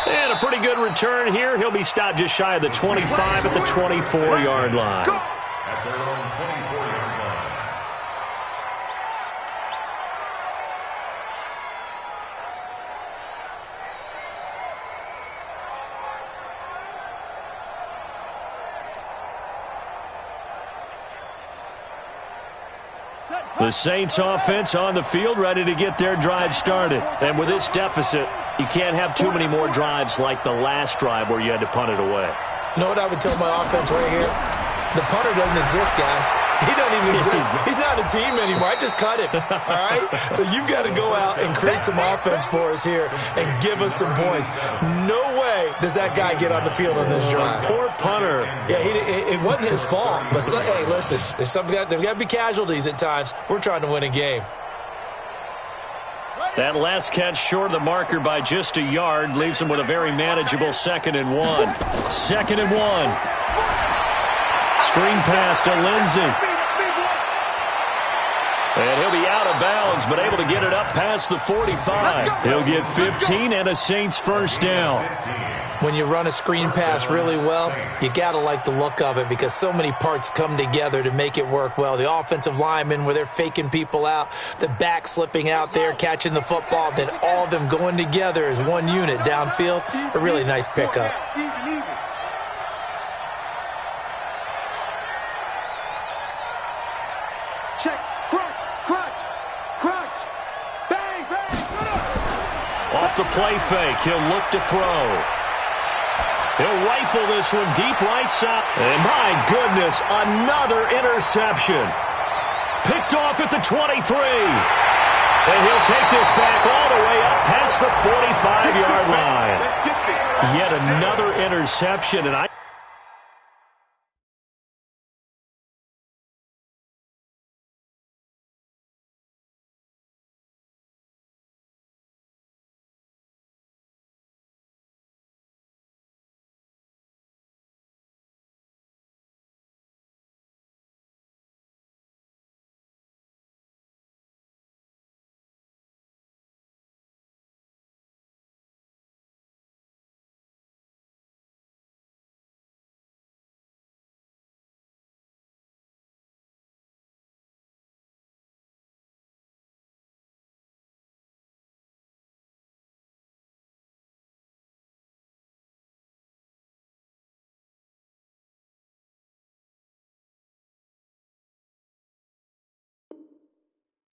And a pretty good return here. He'll be stopped just shy of the 25 at the 24-yard line. At their own 24-yard line. The Saints offense on the field, ready to get their drive started. And with this deficit, you can't have too many more drives like the last drive where you had to punt it away. You know what I would tell my offense right here? The punter doesn't exist, guys. He doesn't even exist. He's not a team anymore. I just cut him, all right? So you've got to go out and create some offense for us here and give us some points. No way does that guy get on the field on this drive. Poor punter. Yeah, it wasn't his fault. But, hey, listen, there's got to be casualties at times. We're trying to win a game. That last catch short of the marker by just a yard leaves him with a very manageable 2nd and 1. 2nd and 1. Screen pass to Lindsey. And he'll be out of bounds, but able to get it up past the 45. He'll get 15 and a Saints first down. When you run a screen pass really well, you got to like the look of it because so many parts come together to make it work well. The offensive linemen, where they're faking people out, the back slipping out there, catching the football, then all of them going together as one unit downfield. A really nice pickup. Check, crunch, bang, Off the play fake, he'll look to throw. He'll rifle this one deep right side. And my goodness, another interception. Picked off at the 23. And he'll take this back all the way up past the 45-yard line. Yet another interception, and I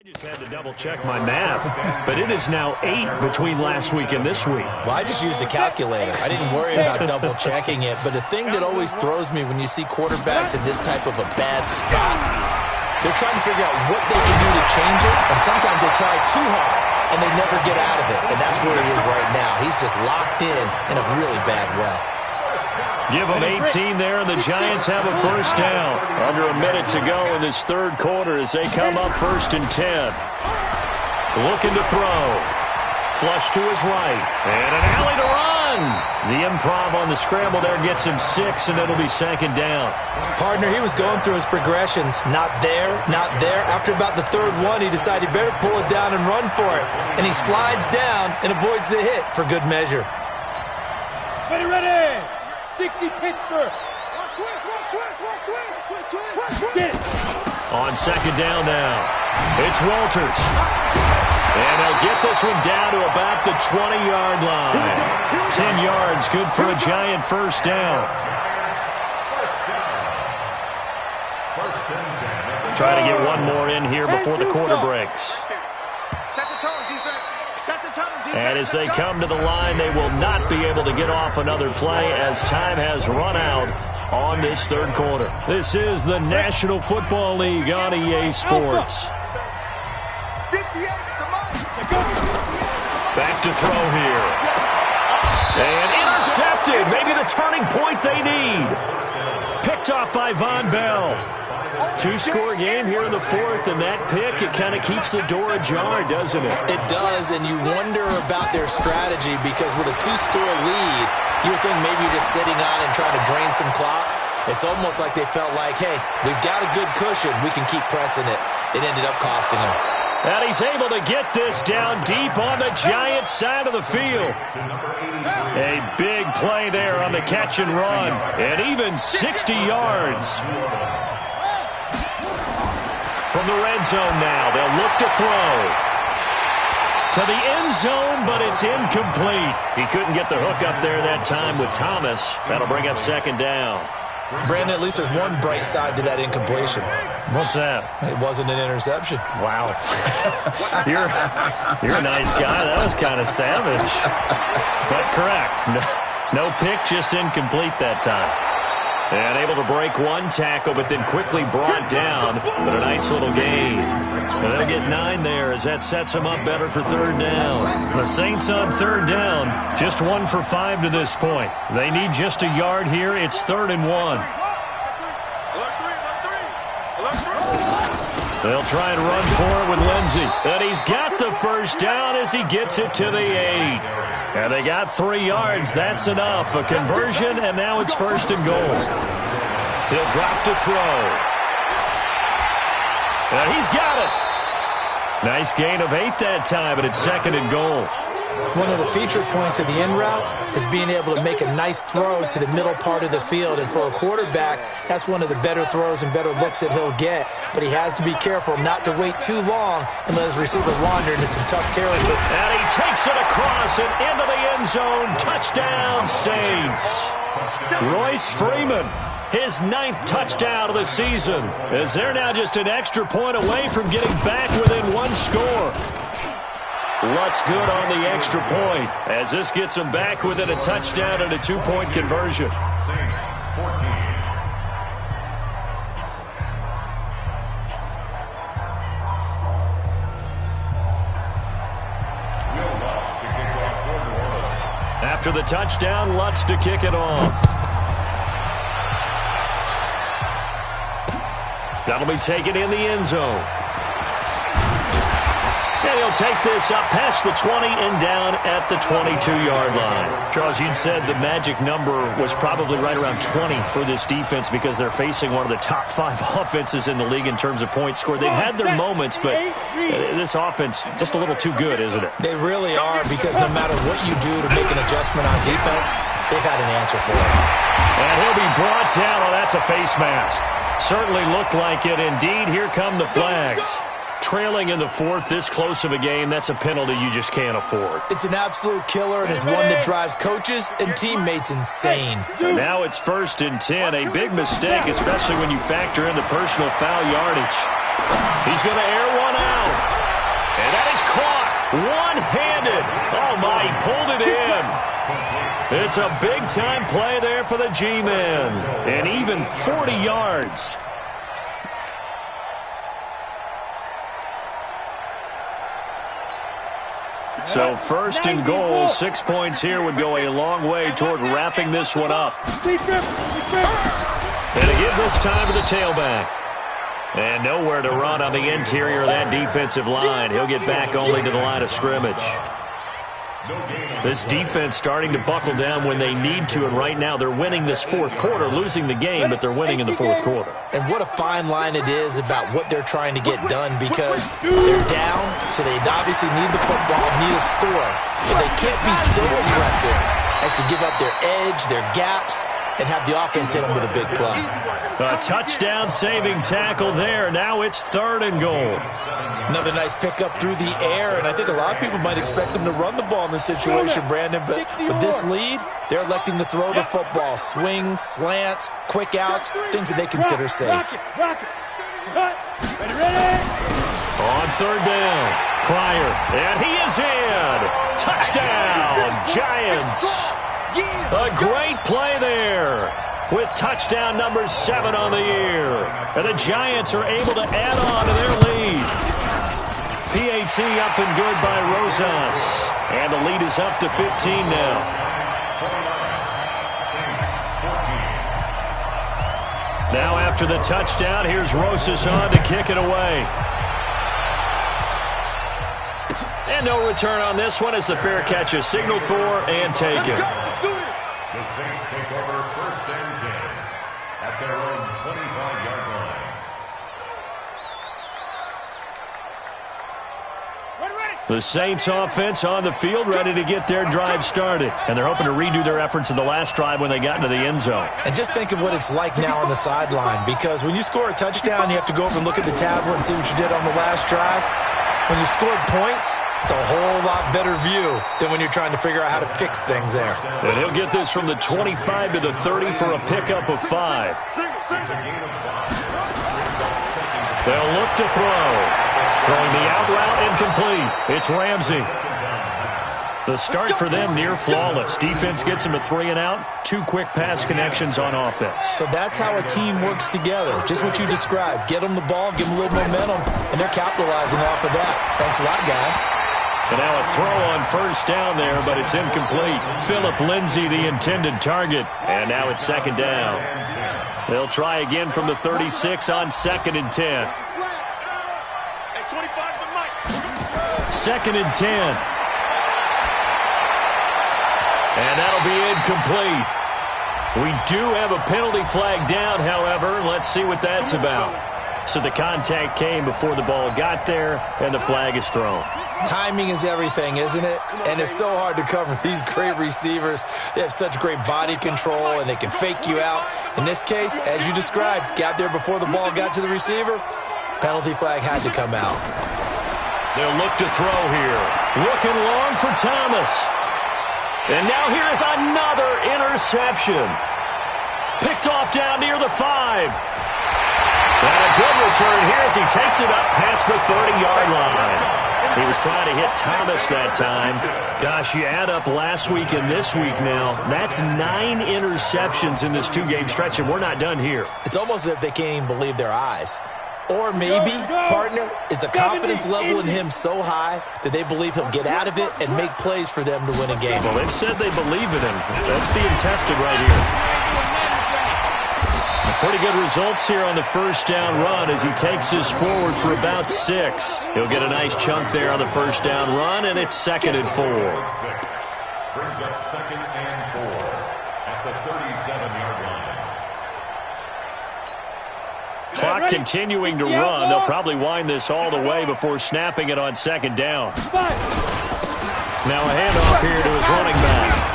just had to double-check my math, but it is now 8 between last week and this week. Well, I just used a calculator. I didn't worry about double-checking it, but the thing that always throws me when you see quarterbacks in this type of a bad spot, they're trying to figure out what they can do to change it, and sometimes they try too hard, and they never get out of it, and that's where he is right now. He's just locked in a really bad way. Give them 18 there, and the Giants have a first down. Under a minute to go in this third quarter as they come up 1st and 10. Looking to throw. Flush to his right. And an alley to run. The improv on the scramble there gets him 6, and it'll be 2nd down. Partner, he was going through his progressions. Not there, not there. After about the 3rd one, he decided he better pull it down and run for it. And he slides down and avoids the hit for good measure. Ready! 60 Pittsburgh. On 2nd down now, it's Walters. And they'll get this one down to about the 20-yard line. 10 yards, good for a Giant first down. Try to get one more in here before the quarter breaks. Set the tone, defense. Set the tone, defense. And as they come to the line, they will not be able to get off another play as time has run out on this third quarter. This is the National Football League on EA Sports. Back to throw here. And intercepted. Maybe the turning point they need. Picked Picked off by Von Bell. Two-score game here in the fourth, and that pick, it kind of keeps the door ajar, doesn't it? It does, and you wonder about their strategy because with a two-score lead, you would think maybe you're just sitting on and trying to drain some clock. It's almost like they felt like, hey, we've got a good cushion. We can keep pressing it. It ended up costing them. And he's able to get this down deep on the Giants side of the field. A big play there on the catch and run, and even 60 yards. From the red zone now, they'll look to throw. To the end zone, but it's incomplete. He couldn't get the hook up there that time with Thomas. That'll bring up second down. Brandon, at least there's one bright side to that incompletion. What's that? It wasn't an interception. Wow. You're a nice guy. That was kind of savage. But correct. No pick, just incomplete that time. And able to break one tackle, but then quickly brought down. But a nice little gain. And they'll get 9 there as that sets them up better for third down. The Saints on third down, just 1 for 5 to this point. They need just a yard here. It's 3rd and 1. They'll try and run for it with Lindsey. And he's got the first down as he gets it to the 8. And they got 3 yards. That's enough. A conversion, and now it's 1st and goal. He'll drop to throw. And he's got it. Nice gain of 8 that time, but it's 2nd and goal. One of the feature points of the in route is being able to make a nice throw to the middle part of the field. And for a quarterback, that's one of the better throws and better looks that he'll get. But he has to be careful not to wait too long and let his receiver wander into some tough territory. And he takes it across and into the end zone. Touchdown, Saints. Royce Freeman, his 9th touchdown of the season, as they're now just an extra point away from getting back within 1 score. Lutz good on the extra point as this gets them back within a touchdown and a 2-point conversion. Saints 14. After the touchdown, Lutz to kick it off. That'll be taken in the end zone. And he'll take this up past the 20 and down at the 22-yard line. Charles, you'd said the magic number was probably right around 20 for this defense because they're facing one of the top 5 offenses in the league in terms of points scored. They've had their moments, but this offense just a little too good, isn't it? They really are, because no matter what you do to make an adjustment on defense, they've had an answer for it. And he'll be brought down. Oh, that's a face mask. Certainly looked like it. Indeed, here come the flags. Trailing in the 4th, this close of a game, that's a penalty you just can't afford. It's an absolute killer, and it's one that drives coaches and teammates insane. And now it's 1st and 10. A big mistake, especially when you factor in the personal foul yardage. He's going to air one out. And that is caught one-handed. Oh, my, he pulled it in. It's a big-time play there for the G-men. And even 40 yards. So 1st and goal, 6 points here would go a long way toward wrapping this one up. And again this time to the tailback. And nowhere to run on the interior of that defensive line. He'll get back only to the line of scrimmage. This defense starting to buckle down when they need to, and right now they're winning this 4th quarter, losing the game, but they're winning in the 4th quarter. And what a fine line it is about what they're trying to get done, because they're down, so they obviously need the football, need a score, but they can't be so aggressive as to give up their edge, their gaps, and have the offense hit them with a big play. A touchdown-saving tackle there. Now it's 3rd and goal. Another nice pickup through the air, and I think a lot of people might expect them to run the ball in this situation, Brandon, but with this lead, they're electing to throw the football. Swings, slants, quick outs, things that they consider safe. On 3rd down, Pryor, and he is in. Touchdown, Giants. A great play there with touchdown number 7 on the year. And the Giants are able to add on to their lead. PAT up and good by Rosas. And the lead is up to 15 now. Now after the touchdown, here's Rosas on to kick it away. And no return on this one as the fair catch is signaled for and taken. The Saints take over 1st and 10 at their own 25-yard line. The Saints offense on the field, ready to get their drive started. And they're hoping to redo their efforts in the last drive when they got into the end zone. And just think of what it's like now on the sideline, because when you score a touchdown, you have to go over and look at the tablet and see what you did on the last drive. When you scored points, it's a whole lot better view than when you're trying to figure out how to fix things there. And he'll get this from the 25 to the 30 for a pickup of 5. They'll look to throw. Throwing the out route incomplete. It's Ramsey. The start for them near flawless. Defense gets them a 3 and out. 2 quick pass connections on offense. So that's how a team works together. Just what you described. Get them the ball, give them a little momentum, and they're capitalizing off of that. Thanks a lot, guys. And now a throw on first down there, but it's incomplete. Phillip Lindsay, the intended target. And now it's 2nd down. They'll try again from the 36 on 2nd and 10. 2nd and 10. And that'll be incomplete. We do have a penalty flag down, however. Let's see what that's about. So the contact came before the ball got there, and the flag is thrown. Timing is everything, isn't it? And it's so hard to cover these great receivers. They have such great body control, and they can fake you out. In this case, as you described, got there before the ball got to the receiver. Penalty flag had to come out. They'll look to throw here. Looking long for Thomas. And now here is another interception. Picked off down near the 5. And a good return here as he takes it up past the 30-yard line. He was trying to hit Thomas that time. Gosh, you add up last week and this week now. That's 9 interceptions in this 2-game stretch, and we're not done here. It's almost as if they can't even believe their eyes. Or maybe, partner, is the confidence level in him so high that they believe he'll get out of it and make plays for them to win a game. Well, they've said they believe in him. That's being tested right here. Pretty good results here on the first down run as he takes this forward for about 6. He'll get a nice chunk there on the first down run, and it's 2nd and 4. Brings up 2nd and 4 at the 37-yard line. Clock continuing to run. They'll probably wind this all the way before snapping it on 2nd down. Now a handoff here to his running back.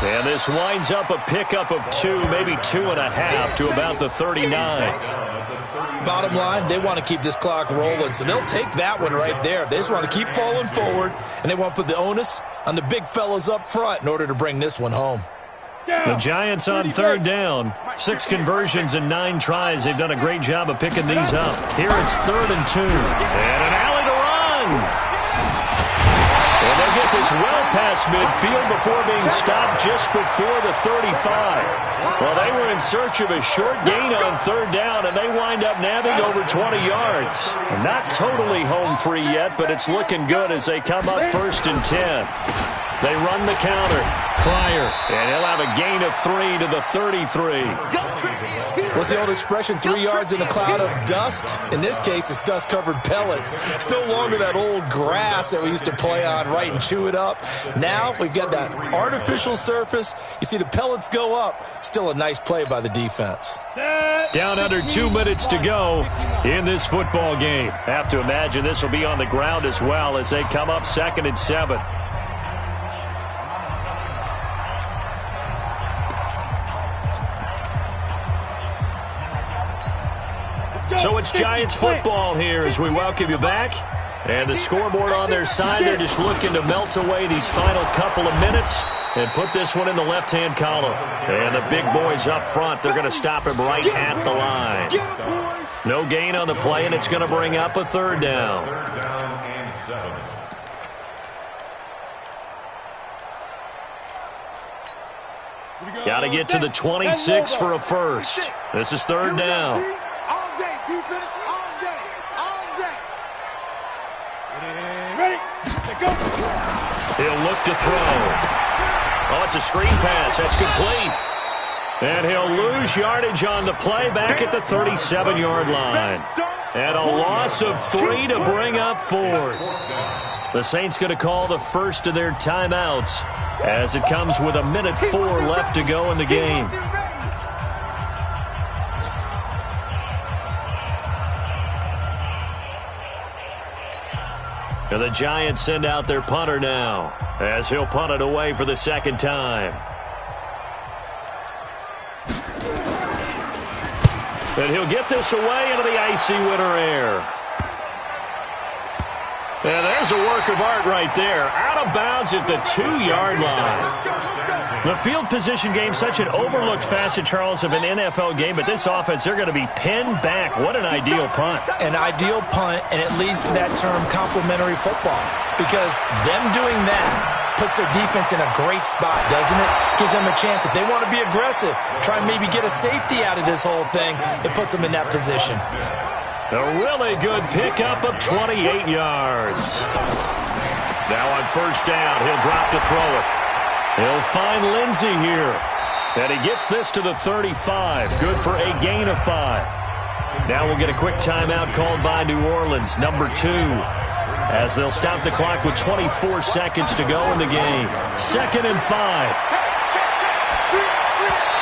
And this winds up a pickup of 2, maybe 2.5 to about the 39. Bottom line, they want to keep this clock rolling, so they'll take that one right there. They just want to keep falling forward, and they want to put the onus on the big fellas up front in order to bring this one home. The Giants on 3rd down. 6 conversions and 9 tries. They've done a great job of picking these up. Here it's 3rd and 2. And an alley to run. And they get this well past midfield before being stopped just before the 35. Well, they were in search of a short gain on 3rd down, and they wind up nabbing over 20 yards. Not totally home free yet, but it's looking good as they come up 1st and 10. They run the counter. Pryor. And he'll have a gain of 3 to the 33. What's the old expression, 3 yards in a cloud of dust? In this case, it's dust-covered pellets. It's no longer that old grass that we used to play on, right, and chew it up. Now we've got that artificial surface. You see the pellets go up. Still a nice play by the defense. Down under 2 minutes to go in this football game. Have to imagine this will be on the ground as well as they come up 2nd and 7. So it's Giants football here as we welcome you back. And the scoreboard on their side, they're just looking to melt away these final couple of minutes and put this one in the left-hand column. And the big boys up front, they're going to stop him right at the line. No gain on the play, and it's going to bring up a 3rd down. 3rd down and 7. Got to get to the 26 for a first. This is 3rd down. All day, defense, all day, all day. Ready, go. He'll look to throw. Oh, it's a screen pass. That's complete. And he'll lose yardage on the play back at the 37-yard line. And a loss of 3 to bring up 4th. The Saints going to call the first of their timeouts as it comes with 1:04 left to go in the game. And the Giants send out their punter now as he'll punt it away for the second time. And he'll get this away into the icy winter air. And there's a work of art right there. Out of bounds at the 2-yard line. The field position game, such an overlooked facet, Charles, of an NFL game. But this offense, they're going to be pinned back. What an ideal punt. An ideal punt, and it leads to that term complementary football. Because them doing that puts their defense in a great spot, doesn't it? Gives them a chance. If they want to be aggressive, try and maybe get a safety out of this whole thing, it puts them in that position. A really good pickup of 28 yards. Now on first down, he'll drop to throw it. He'll find Lindsey here. And he gets this to the 35. Good for a gain of 5. Now we'll get a quick timeout called by New Orleans, number 2. As they'll stop the clock with 24 seconds to go in the game. 2nd and 5.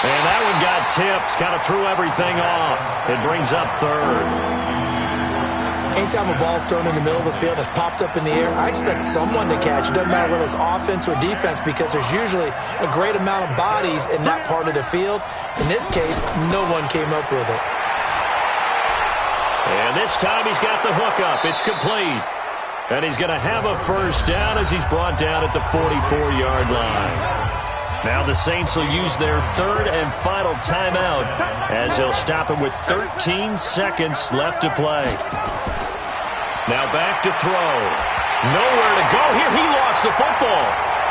And that one got tipped. Kind of threw everything off. It brings up 3rd. Anytime a ball's thrown in the middle of the field and it's popped up in the air, I expect someone to catch. It doesn't matter whether it's offense or defense because there's usually a great amount of bodies in that part of the field. In this case, no one came up with it. And this time he's got the hook up. It's complete. And he's going to have a first down as he's brought down at the 44-yard line. Now the Saints will use their 3rd and final timeout as they'll stop it with 13 seconds left to play. Now back to throw. Nowhere to go here. He lost the football.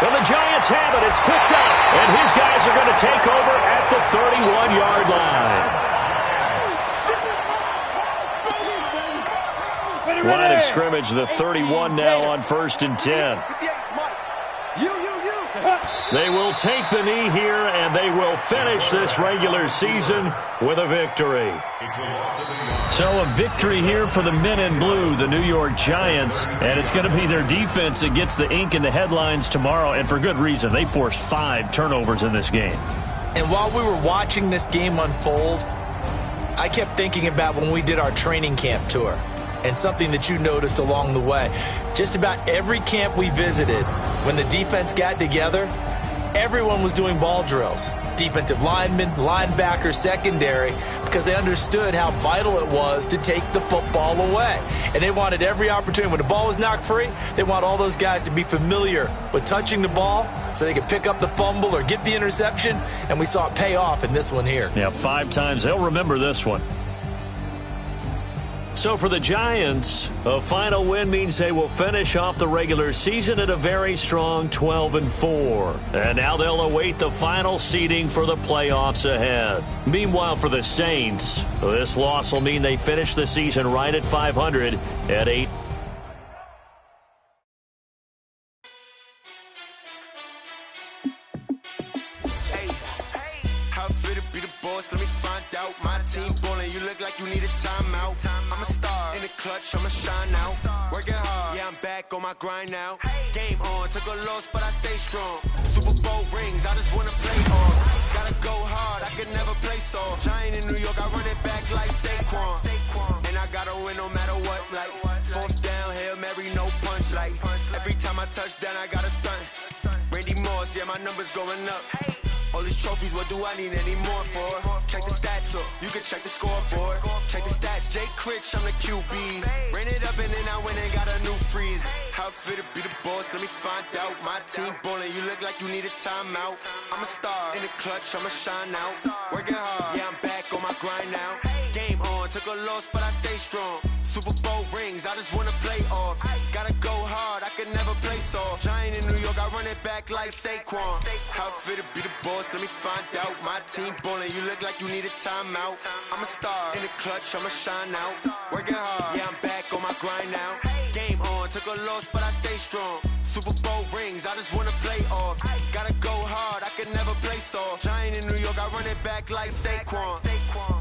And the Giants have it. It's picked up. And his guys are going to take over at the 31-yard line. Line of scrimmage, the 31 now on 1st and 10. They will take the knee here, and they will finish this regular season with a victory. So a victory here for the men in blue, the New York Giants, and it's going to be their defense that gets the ink in the headlines tomorrow, and for good reason. They forced 5 turnovers in this game. And while we were watching this game unfold, I kept thinking about when we did our training camp tour. And something that you noticed along the way. Just about every camp we visited, when the defense got together, everyone was doing ball drills. Defensive linemen, linebackers, secondary, because they understood how vital it was to take the football away. And they wanted every opportunity. When the ball was knocked free, they want all those guys to be familiar with touching the ball so they could pick up the fumble or get the interception. And we saw it pay off in this one here. Yeah, 5 times. They'll remember this one. So for the Giants, a final win means they will finish off the regular season at a very strong 12-4. And now they'll await the final seeding for the playoffs ahead. Meanwhile, for the Saints, this loss will mean they finish the season right at 500 at 8. Hey, how fit to be the boss? Let me find out. My team ballin', you look like you need a timeout. I'm a star in the clutch, I'ma shine out. Working hard, yeah, I'm back on my grind now. Game on, took a loss, but I stay strong. Super Bowl rings, I just wanna play on. Gotta go hard, I can never play soft. Giant in New York, I run it back like Saquon. And I gotta win no matter what, like 4th down, Hail Mary, no punch. Like every time I touch down, I gotta stunt. Randy Moss, yeah, my numbers going up. All these trophies, what do I need any more for? Check the stats up, you can check the scoreboard. Check the stats, Jay Critch, I'm the QB. Ran it up and then I went and got a new freeze. How fit to be the boss, let me find out. My team ballin', you look like you need a timeout. I'm a star in the clutch, I'ma shine out. Working hard, yeah, I'm back on my grind now. Game on, took a loss, but I stay strong. Super Bowl rings, I just wanna play off. Gotta go hard, I can never play soft. Giant in New York, I run it back like Saquon. How fit to be the boss, let me find out. My team ballin', you look like you need a timeout. I'm a star, in the clutch, I'ma shine out. Working hard, yeah, I'm back on my grind now. Game on, took a loss, but I stay strong. Super Bowl rings, I just wanna play off. Gotta go hard, I can never play soft. Giant in New York, I run it back like Saquon.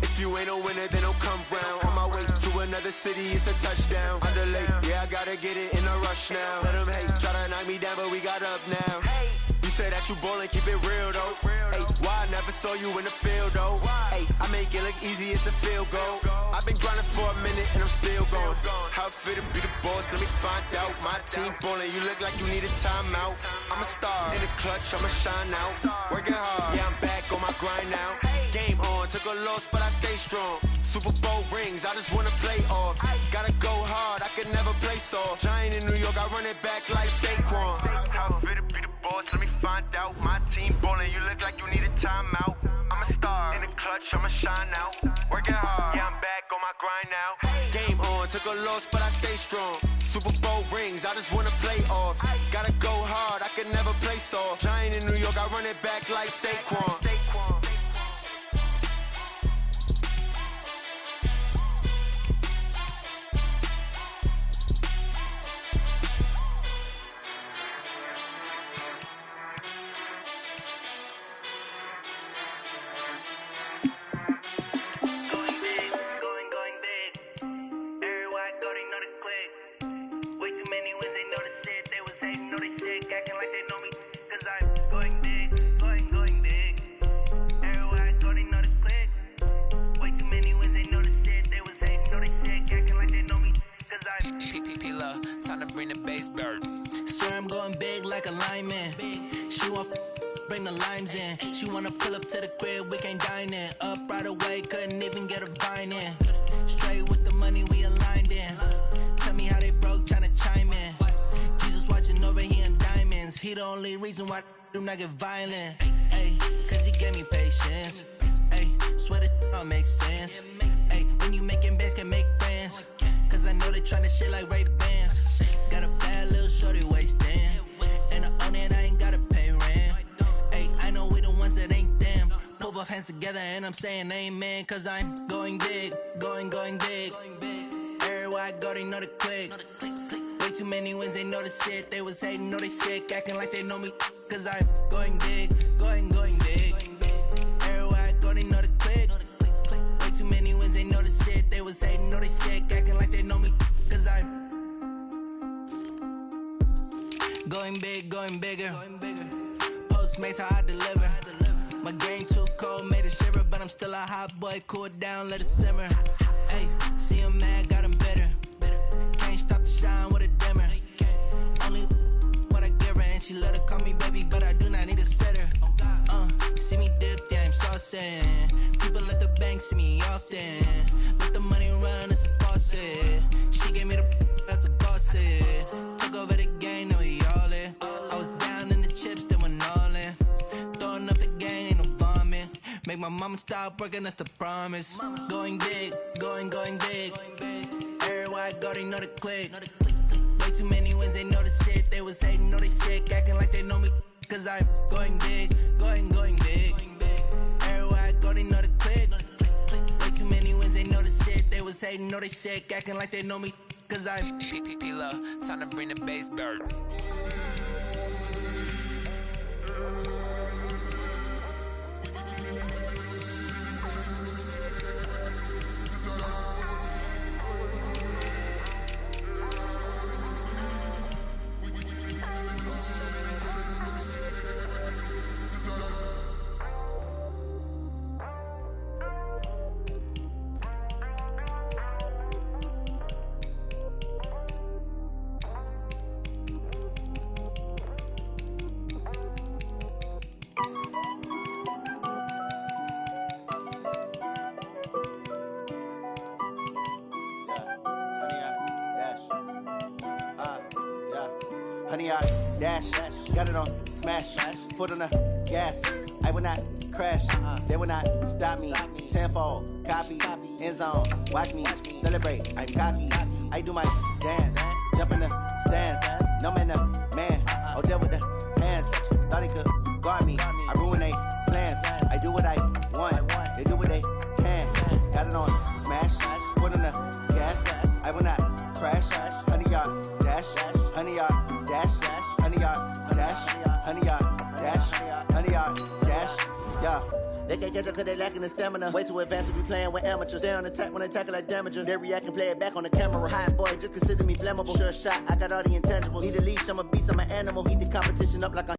If you ain't a winner, then don't come round. On my way to another city, it's a touchdown. Underlay, yeah, I gotta get it in a rush now. Let them hate, try to knock me down, but we got up now. You say that you ballin', keep it real though. Hey, why I never saw you in the field though? Hey, I make it look easy, it's a field goal. I've been grinding for a minute and I'm still going. How fit to be the boss, let me find out. My team ballin', you look like you need a timeout. I'm a star, in the clutch, I'ma shine out. Working hard, yeah, I'm back on my grind now. Game on, took a loss, but I stay strong. Super Bowl rings, I just wanna play off. Gotta go hard, I can never play soft. Giant in New York, I run it back like Saquon. How fit to be the boss, let me find out. My team ballin', you look like you need a timeout. I'm a star, in the clutch, I'ma shine out. Working hard, yeah, I'm back on my grind now. Game on, took a loss, but I stay strong. Super Bowl rings, I just wanna play off. Gotta go hard, I can never play soft. Giant in New York, I run it back like Saquon. Bring the limes in. She wanna pull up to the crib, we can't dine in. Up right away, couldn't even get a vine in. Straight with the money, we aligned in. Tell me how they broke, tryna chime in. Jesus watching over, he in diamonds. He the only reason why do not get violent. Ay, cause he gave me patience. Ay, swear that all makes sense. Ay, when you making bands, can make friends. Cause I know they tryna shit like Ray-Bans. Got a bad little shorty wasting. And I own it, I ain't gotta pay rent. I know we the ones that ain't them. Put both hands together and I'm saying amen. Cause I'm going big, going big. Everywhere I go, they know the click. Way too many wins, they know the shit. They was hating, know they sick, acting like they know me. Cause I'm going big, going big. Everywhere I go, they know the click. Way too many wins, they know the shit. They was hating, know they sick, acting like they know me. Cause I'm going big, going bigger. Postmates how I deliver. My game too cold, made it shiver, but I'm still a hot boy. Cool it down, let it simmer. Hey, see him mad, got him bitter. Can't stop the shine with a dimmer. Only what I give her, and she let her call me baby, but I do not need a sitter. See me dip, yeah, I'm saucing. People at the bank see me often. Let the money run, it's a faucet. She gave me the that's a boss it. Took over the game, now we all in. I was down in the chips, then went all in. Throwing up the game, ain't no vomit. Make my mama stop working, that's the promise. Going big, going big. Everywhere I go, they know the click. Way too many wins, they know the shit. They was hating, know they sick, acting like they know me. Cause I'm going big, going big. Everywhere I go, they know the click. Way too many wins, they know the shit. They was hating, know they sick, acting like they know me. Cause I'm P-P-P-Love, time to bring the bass bird. Honey, I dash, got it on smash, foot on the gas. I will not crash, they will not stop me. Tenfold, copy, end zone. Watch me celebrate. I'm cocky. I do my dance. Jump in the stands. No man, man. Oh, there with the hands. Thought he could guard me. I ruin they plans. I do what I want. They do what they can. Got it on smash. Put on the gas. I will not crash. 100-yard dash. 100-yard dash. 100-yard dash. 100-yard dash. 100-yard dash. Yeah. They can't catch up cause they lacking the stamina. Way too advanced to be playing with amateurs. Stay on attack when they tackle like damager. They react and play it back on the camera. Hot boy, just consider me flammable. Sure shot, I got all the intangibles. Need a leash, I'm a beast, I'm an animal. Heat the competition up like a